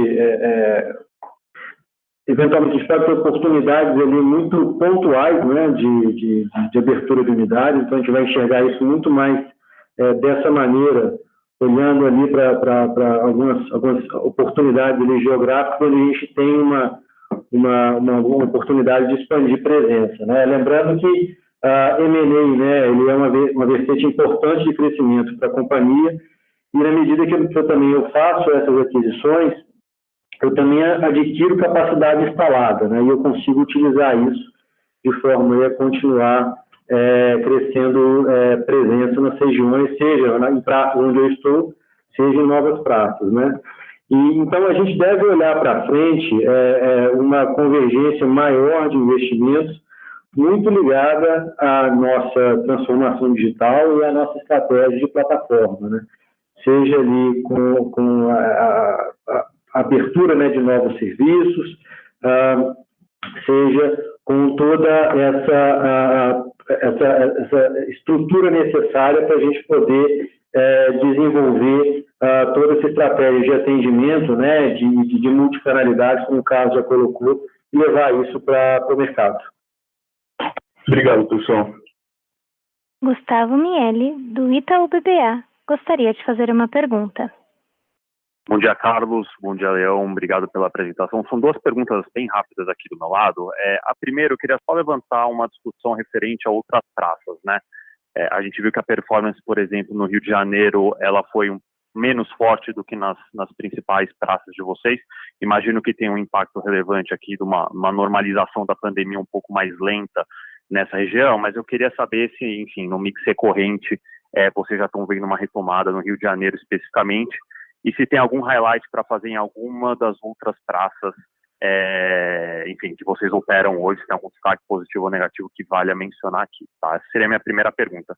eventualmente a gente pode ter oportunidades ali muito pontuais, né, de abertura de unidades, então a gente vai enxergar isso muito mais dessa maneira, olhando ali para algumas oportunidades ali geográficas, onde a gente tem uma oportunidade de expandir presença, né? Lembrando que a M&A, né, ele é uma vertente importante de crescimento para a companhia, e na medida que eu faço essas aquisições, eu também adquiro capacidade instalada, né, e eu consigo utilizar isso de forma a continuar crescendo presença nas regiões, seja em praças onde eu estou, seja em novas praças, né. E, então, a gente deve olhar para frente uma convergência maior de investimentos, muito ligada à nossa transformação digital e à nossa estratégia de plataforma, né? Seja ali com a abertura, né, de novos serviços, seja com toda essa estrutura necessária para a gente poder desenvolver toda essa estratégia de atendimento, né, de multicanalidade, como o Carlos já colocou, e levar isso para o mercado. Obrigado, pessoal. Gustavo Miele, do Itaú BBA, gostaria de fazer uma pergunta. Bom dia, Carlos. Bom dia, Leão. Obrigado pela apresentação. São duas perguntas bem rápidas aqui do meu lado. A primeira, eu queria só levantar uma discussão referente a outras praças, né? A gente viu que a performance, por exemplo, no Rio de Janeiro, ela foi menos forte do que nas principais praças de vocês. Imagino que tem um impacto relevante aqui de uma normalização da pandemia um pouco mais lenta nessa região, mas eu queria saber se, enfim, no mix recorrente, vocês já estão vendo uma retomada no Rio de Janeiro especificamente, e se tem algum highlight para fazer em alguma das outras praças, enfim, que vocês operam hoje, se tem algum destaque positivo ou negativo que vale a mencionar aqui, tá? Essa seria a minha primeira pergunta.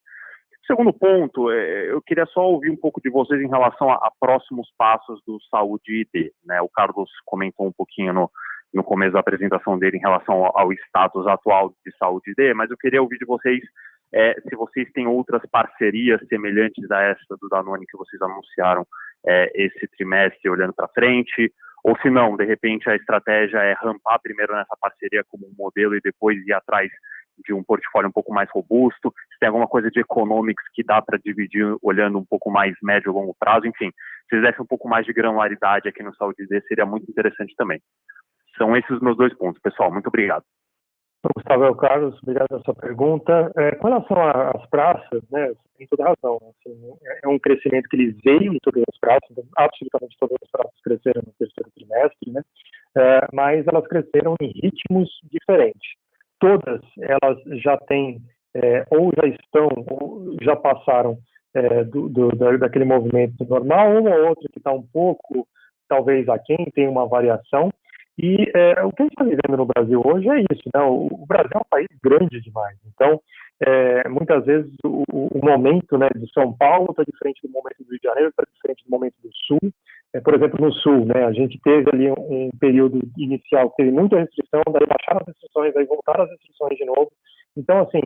Segundo ponto, eu queria só ouvir um pouco de vocês em relação a próximos passos do Saúde ID, né? O Carlos comentou um pouquinho no começo da apresentação dele em relação ao status atual de Saúde ID, mas eu queria ouvir de vocês se vocês têm outras parcerias semelhantes a essa do Danone que vocês anunciaram esse trimestre olhando para frente, ou se não, de repente a estratégia é rampar primeiro nessa parceria como um modelo e depois ir atrás de um portfólio um pouco mais robusto, se tem alguma coisa de economics que dá para dividir olhando um pouco mais médio e longo prazo, enfim, se eles dessem um pouco mais de granularidade aqui no Saúde ID, seria muito interessante também. São esses os meus dois pontos, pessoal. Muito obrigado. Gustavo Carlos, obrigado pela sua pergunta. Com relação às praças, né, você tem toda a razão. Assim, é um crescimento que ele veio em todas as praças, então, absolutamente todas as praças cresceram no terceiro trimestre, né, mas elas cresceram em ritmos diferentes. Todas elas já têm, ou já estão, ou já passaram daquele movimento normal, uma ou outra que está um pouco, talvez aquém, tem uma variação. E o que a gente está vivendo no Brasil hoje é isso, né? O Brasil é um país grande demais. Então, muitas vezes o momento, né, de São Paulo está diferente do momento do Rio de Janeiro, está diferente do momento do Sul. Por exemplo, no Sul, né, a gente teve ali um período inicial que teve muita restrição, daí baixaram as restrições, daí voltaram as restrições de novo. Então, assim,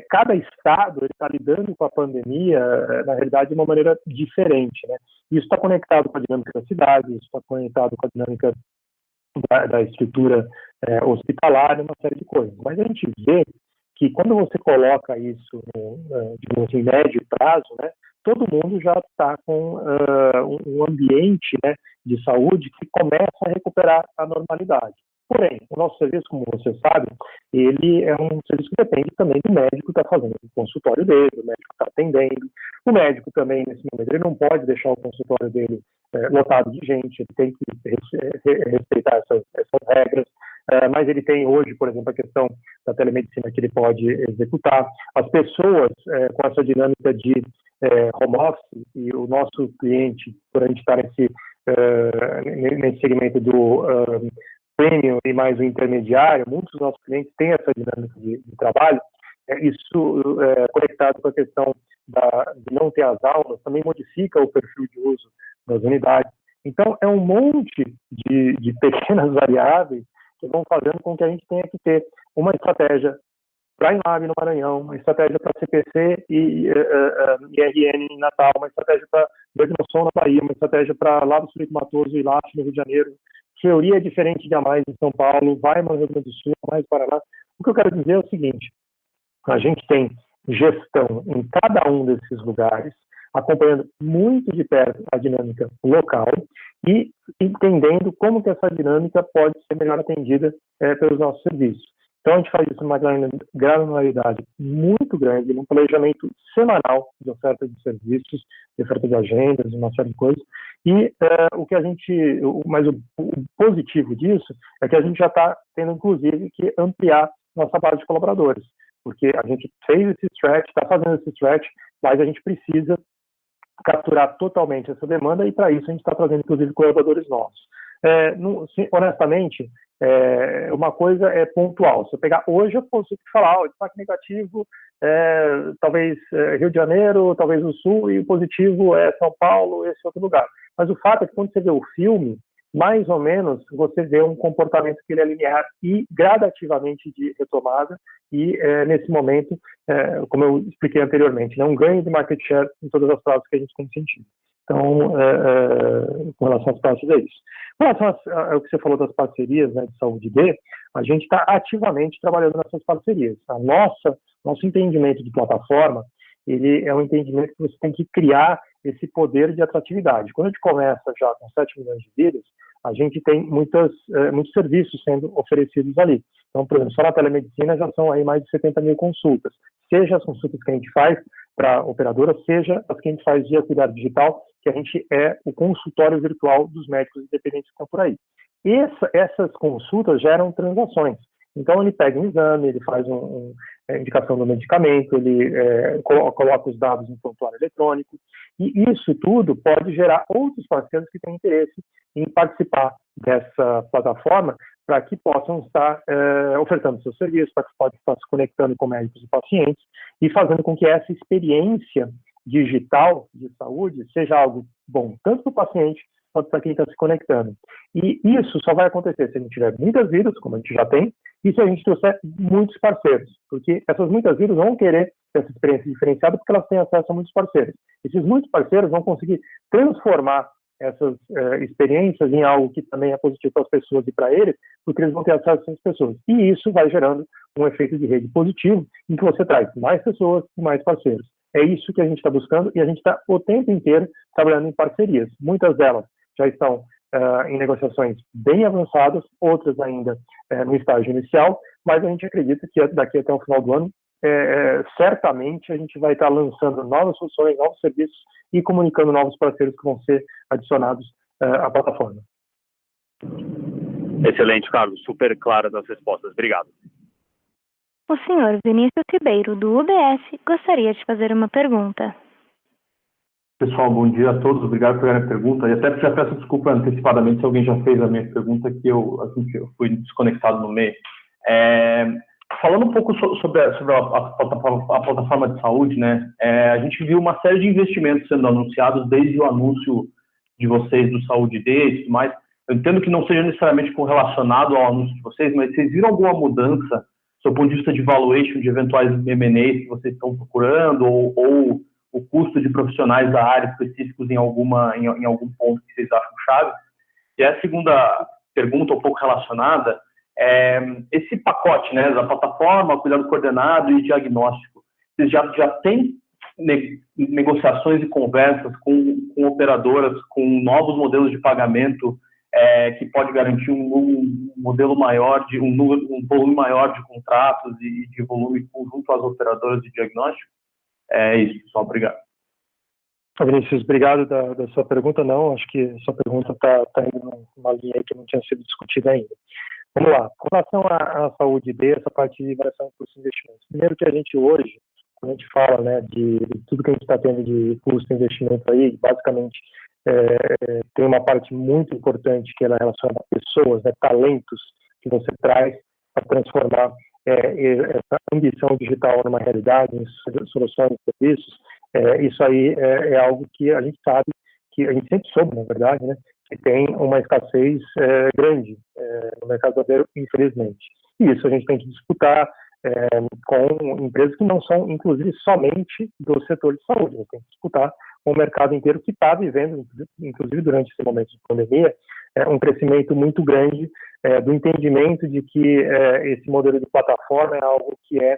cada estado está lidando com a pandemia, na realidade, de uma maneira diferente, né? Isso está conectado com a dinâmica da cidade, isso está conectado com a dinâmica da estrutura hospitalar, uma série de coisas. Mas a gente vê que quando você coloca isso digamos, em médio prazo, né, todo mundo já está com um ambiente, né, de saúde que começa a recuperar a normalidade. Porém, o nosso serviço, como você sabe, ele é um serviço que depende também do médico que está fazendo o consultório dele, do médico que está atendendo. O médico também, nesse momento, ele não pode deixar o consultório dele lotado de gente, ele tem que respeitar essas regras, mas ele tem hoje, por exemplo, a questão da telemedicina que ele pode executar. As pessoas com essa dinâmica de home office, e o nosso cliente, por a gente estar nesse segmento do premium e mais o intermediário, muitos dos nossos clientes têm essa dinâmica de trabalho, isso conectado com a questão de não ter as aulas, também modifica o perfil de uso das unidades. Então, é um monte de pequenas variáveis que vão fazendo com que a gente tenha que ter uma estratégia para a Inlab no Maranhão, uma estratégia para CPC e IRN em Natal, uma estratégia para Bergnosson na Bahia, uma estratégia para Lago Sulito Matoso e Lacho no Rio de Janeiro. Fleury é diferente de Amais em São Paulo, vai no Rio Grande do Sul, mais Paraná. O que eu quero dizer é o seguinte: a gente tem gestão em cada um desses lugares, acompanhando muito de perto a dinâmica local e entendendo como que essa dinâmica pode ser melhor atendida pelos nossos serviços. Então, a gente faz isso numa granularidade muito grande, num planejamento semanal de oferta de serviços, de oferta de agendas, uma série de coisas. E mas o positivo disso é que a gente já está tendo, inclusive, que ampliar nossa base de colaboradores, porque a gente fez esse stretch, está fazendo esse stretch, mas a gente precisa capturar totalmente essa demanda e, para isso, a gente está trazendo, inclusive, colaboradores novos. Honestamente, uma coisa é pontual. Se eu pegar hoje, eu consigo falar, o destaque negativo talvez Rio de Janeiro, talvez o Sul, e o positivo é São Paulo, esse outro lugar. Mas o fato é que quando você vê o filme, mais ou menos você vê um comportamento que ele é linear e gradativamente de retomada, e nesse momento, como eu expliquei anteriormente, né, um ganho de market share em todas as praças que a gente tem sentido. Então, com relação às praças, é isso. Com relação ao que você falou das parcerias, né, de saúde D, a gente está ativamente trabalhando nessas parcerias. Nosso entendimento de plataforma, ele é um entendimento que você tem que criar esse poder de atratividade. Quando a gente começa já com 7 milhões de vidas, a gente tem muitos serviços sendo oferecidos ali. Então, por exemplo, só na telemedicina já são aí mais de 70 mil consultas. Seja as consultas que a gente faz para a operadora, seja as que a gente faz via cuidado digital, que a gente é o consultório virtual dos médicos independentes que estão por aí. Essas consultas geram transações. Então, ele pega um exame, ele faz indicação do medicamento, ele coloca os dados no prontuário eletrônico, e isso tudo pode gerar outros parceiros que têm interesse em participar dessa plataforma para que possam estar ofertando seus serviços, para que possam estar se conectando com médicos e pacientes e fazendo com que essa experiência digital de saúde seja algo bom, tanto para o paciente quanto para quem está se conectando. E isso só vai acontecer se a gente tiver muitas vidas, como a gente já tem, e se a gente trouxer muitos parceiros, porque essas muitas vidas vão querer ter essa experiência diferenciada porque elas têm acesso a muitos parceiros. Esses muitos parceiros vão conseguir transformar essas experiências em algo que também é positivo para as pessoas e para eles, porque eles vão ter acesso a essas pessoas. E isso vai gerando um efeito de rede positivo, em que você traz mais pessoas e mais parceiros. É isso que a gente está buscando, e a gente está o tempo inteiro trabalhando em parcerias. Muitas delas já estão em negociações bem avançadas, outras ainda no estágio inicial, mas a gente acredita que daqui até o final do ano, certamente a gente vai estar lançando novas soluções, novos serviços e comunicando novos parceiros que vão ser adicionados à plataforma. Excelente, Carlos. Super claras as respostas. Obrigado. O senhor Vinícius Ribeiro, do UBS, gostaria de fazer uma pergunta. Pessoal, bom dia a todos. Obrigado por pegar a pergunta. E até já peço desculpa antecipadamente se alguém já fez a minha pergunta, que eu fui desconectado no meio. Falando um pouco sobre a plataforma de saúde, né? A gente viu uma série de investimentos sendo anunciados desde o anúncio de vocês do Saúde D e tudo mais. Eu entendo que não seja necessariamente correlacionado ao anúncio de vocês, mas vocês viram alguma mudança do ponto de vista de valuation de eventuais M&As que vocês estão procurando ou o custo de profissionais da área específicos em algum ponto que vocês acham chave? E a segunda pergunta, um pouco relacionada, esse pacote, né, da plataforma, cuidado coordenado e diagnóstico, vocês já têm negociações e conversas com operadoras, com novos modelos de pagamento que pode garantir um modelo maior, um volume maior de contratos e de volume junto às operadoras de diagnóstico? É isso, pessoal. Obrigado. Vinícius, obrigado da sua pergunta. Não, acho que a sua pergunta está indo numa linha aí que não tinha sido discutida ainda. Vamos lá. Com relação à saúde D, essa parte de variação de custos de investimentos. Primeiro que a gente hoje, quando a gente fala, né, de tudo que a gente está tendo de custo de investimento aí, basicamente tem uma parte muito importante que ela é relacionada a pessoas, né, talentos que você traz para transformar essa ambição digital numa realidade, em soluções e serviços. Isso aí é algo que a gente sabe, que a gente sempre soube, na verdade, né, que tem uma escassez grande no mercado brasileiro, infelizmente. E isso a gente tem que disputar com empresas que não são, inclusive, somente do setor de saúde. A gente tem que disputar com o mercado inteiro que está vivendo, inclusive durante esse momento de pandemia, um crescimento muito grande do entendimento de que esse modelo de plataforma é algo que é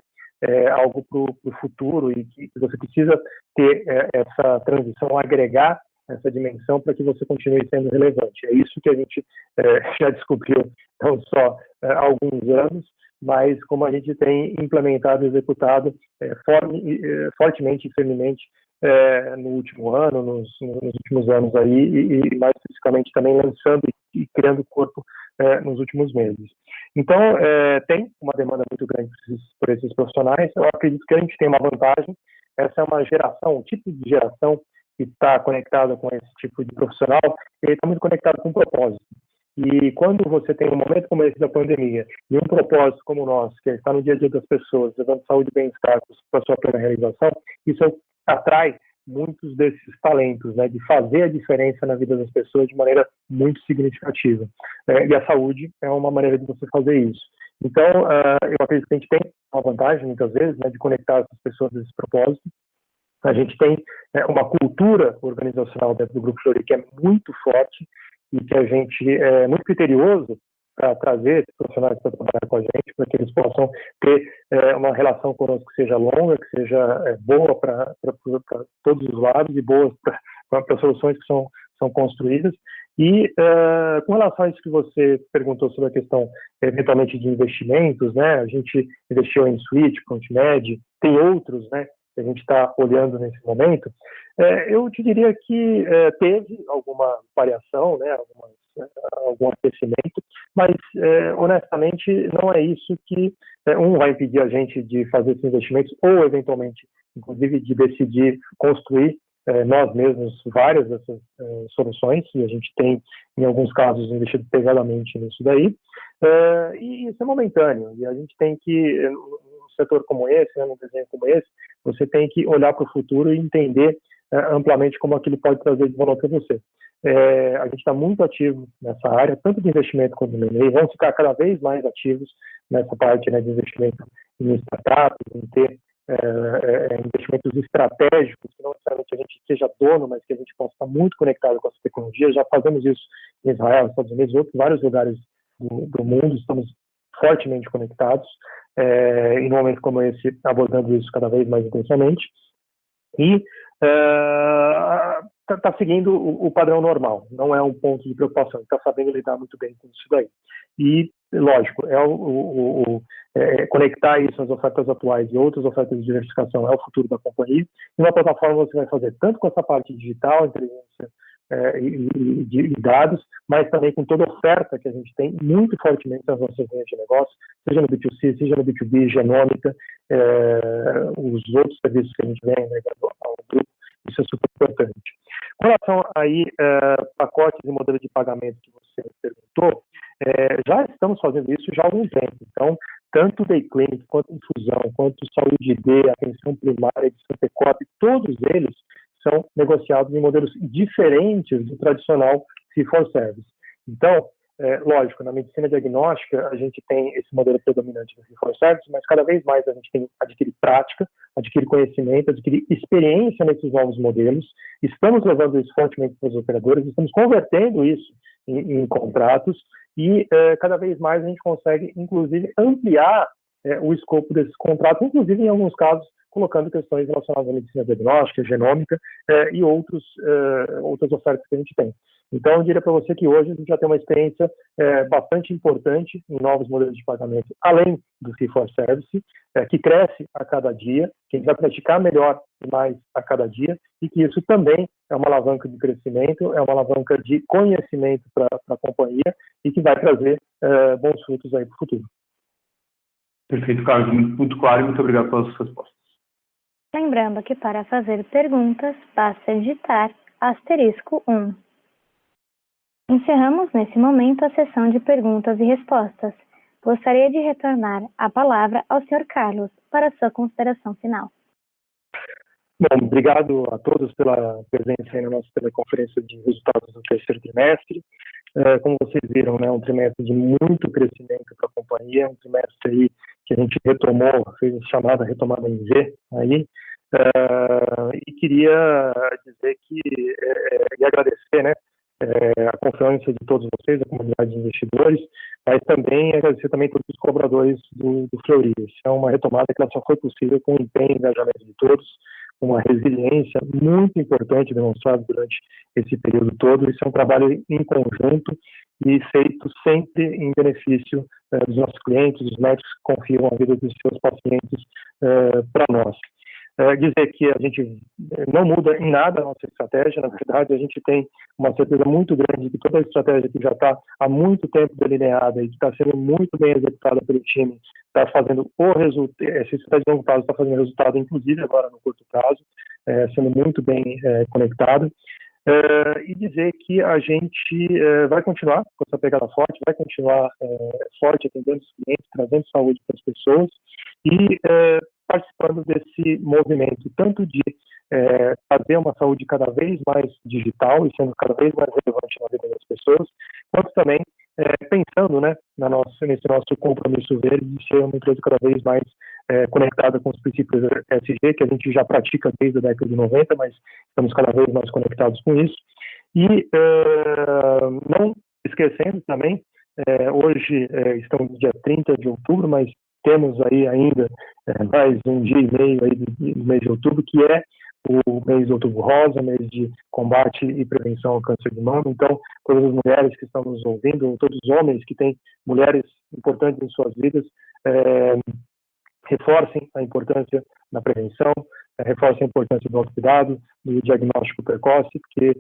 algo para o futuro e que você precisa ter essa transição, agregar essa dimensão para que você continue sendo relevante. É isso que a gente já descobriu não só há alguns anos, mas como a gente tem implementado e executado fortemente e firmemente no último ano, nos últimos anos aí, e mais especificamente também lançando e criando corpo nos últimos meses. Então, tem uma demanda muito grande por esses profissionais. Eu acredito que a gente tem uma vantagem. Essa é uma geração, um tipo de geração que está conectada com esse tipo de profissional, ele está muito conectado com um propósito. E quando você tem um momento como esse da pandemia e um propósito como o nosso, que é estar no dia a dia das pessoas, levando saúde e bem-estar para a sua plena realização, isso atrai muitos desses talentos, né, de fazer a diferença na vida das pessoas de maneira muito significativa. E a saúde é uma maneira de você fazer isso. Então, eu acredito que a gente tem uma vantagem, muitas vezes, né, de conectar essas pessoas a esse propósito. A gente tem uma cultura organizacional dentro do Grupo Fleury que é muito forte e que a gente é muito criterioso para trazer esses profissionais para trabalhar com a gente, para que eles possam ter uma relação conosco que seja longa, que seja boa para todos os lados e boa para as soluções que são construídas. E com relação a isso que você perguntou sobre a questão, eventualmente, de investimentos, né? A gente investiu em Switch, ContMed, tem outros, né, que a gente está olhando nesse momento. Eu te diria que teve alguma variação, né, algum aquecimento, mas honestamente não é isso que vai impedir a gente de fazer esses investimentos ou eventualmente, inclusive, de decidir construir nós mesmos várias dessas soluções, e a gente tem, em alguns casos, investido pesadamente nisso daí, e isso é momentâneo, e a gente tem que, num setor como esse, num desenho como esse, você tem que olhar para o futuro e entender amplamente como aquilo pode trazer de valor para você. A gente está muito ativo nessa área, tanto de investimento quanto de M&A, vamos ficar cada vez mais ativos nessa parte, né, de investimento em startups, em ter investimentos estratégicos, que não necessariamente a gente seja dono, mas que a gente possa estar muito conectado com essa tecnologia. Já fazemos isso em Israel, nos Estados Unidos, outros vários lugares do mundo, estamos fortemente conectados, em um momento como esse, abordando isso cada vez mais intensamente. E está seguindo o padrão normal, não é um ponto de preocupação, está sabendo lidar muito bem com isso daí. E, lógico, conectar isso às ofertas atuais e outras ofertas de diversificação é o futuro da companhia. E uma plataforma você vai fazer tanto com essa parte digital, inteligência e dados, mas também com toda a oferta que a gente tem muito fortemente nas nossas linhas de negócio, seja no B2C, seja no B2B, genômica, os outros serviços que a gente vem ao grupo, isso é super importante. Com relação aí pacotes e modelo de pagamento que você perguntou, já estamos fazendo isso já há algum tempo. Então, tanto Day Clinic, quanto Infusão, quanto Saúde D, Atenção Primária de Santecop, todos eles são negociados em modelos diferentes do tradicional fee-for-service. Então, lógico, na medicina diagnóstica, a gente tem esse modelo predominante do fee-for-service, mas cada vez mais a gente tem adquirir prática, adquirir conhecimento, adquirir experiência nesses novos modelos. Estamos levando isso fortemente para os operadores, estamos convertendo isso em contratos e cada vez mais a gente consegue, inclusive, ampliar o escopo desses contratos, inclusive, em alguns casos, colocando questões relacionadas à medicina diagnóstica, genômica e outras ofertas que a gente tem. Então, eu diria para você que hoje a gente já tem uma experiência bastante importante em novos modelos de pagamento, além do fee-for-service, que cresce a cada dia, que a gente vai praticar melhor e mais a cada dia, e que isso também é uma alavanca de crescimento, é uma alavanca de conhecimento para a companhia e que vai trazer bons frutos aí para o futuro. Perfeito, Carlos. Muito claro e muito obrigado pelas suas respostas. Lembrando que para fazer perguntas, basta digitar *1. Encerramos nesse momento a sessão de perguntas e respostas. Gostaria de retornar a palavra ao Sr. Carlos para sua consideração final. Bom, obrigado a todos pela presença aí na nossa teleconferência de resultados do terceiro trimestre. Como vocês viram, né, um trimestre de muito crescimento para a companhia, um trimestre aí que a gente retomou, fez a chamada retomada em V aí, e queria dizer e agradecer, né, a confiança de todos vocês, a comunidade de investidores, mas também agradecer também todos os colaboradores do Fleury. Isso é uma retomada que ela só foi possível com o empenho e engajamento de todos, uma resiliência muito importante demonstrada durante esse período todo. Isso é um trabalho em conjunto e feito sempre em benefício dos nossos clientes, dos médicos que confiam a vida dos seus pacientes para nós. Dizer que a gente não muda em nada a nossa estratégia, na verdade a gente tem uma certeza muito grande de que toda a estratégia que já está há muito tempo delineada e que está sendo muito bem executada pelo time, está fazendo o resultado, essa estratégia de longo prazo está fazendo resultado, inclusive agora no curto prazo, sendo muito bem conectado. E dizer que a gente vai continuar com essa pegada forte, vai continuar forte atendendo os clientes, trazendo saúde para as pessoas e participando desse movimento, tanto de fazer uma saúde cada vez mais digital e sendo cada vez mais relevante na vida das pessoas, quanto também pensando, né, nesse nosso compromisso verde de ser uma empresa cada vez mais conectada com os princípios ESG, que a gente já pratica desde a década de 90, mas estamos cada vez mais conectados com isso. E não esquecendo também, hoje estamos no dia 30 de outubro, mas temos aí ainda mais um dia e meio aí do mês de outubro, que é o mês de outubro rosa, mês de combate e prevenção ao câncer de mama. Então, todas as mulheres que estão nos ouvindo, todos os homens que têm mulheres importantes em suas vidas, reforcem a importância da prevenção, reforcem a importância do autocuidado, do diagnóstico precoce, porque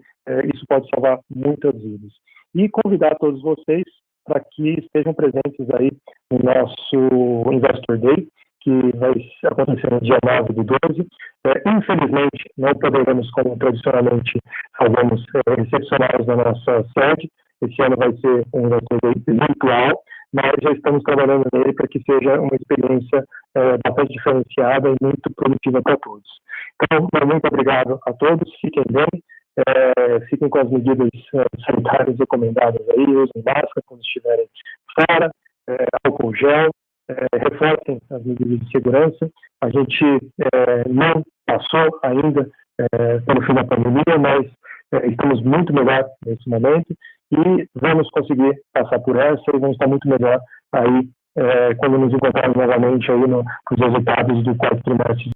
isso pode salvar muitas vidas. E convidar todos vocês para que estejam presentes aí no nosso Investor Day, que vai acontecer no dia 9 do 12. Infelizmente, não poderemos, como tradicionalmente fazemos, recepcioná-los na nossa sede. Esse ano vai ser um Investor Day virtual, mas já estamos trabalhando nele para que seja uma experiência bastante diferenciada e muito produtiva para todos. Então, muito obrigado a todos, fiquem bem, fiquem com as medidas sanitárias recomendadas aí, usem máscara quando estiverem fora, álcool gel, reforcem as medidas de segurança. A gente não passou ainda pelo fim da pandemia, mas estamos muito melhor nesse momento e vamos conseguir passar por essa e vamos estar muito melhor aí quando nos encontrarmos novamente aí nos resultados do quarto trimestre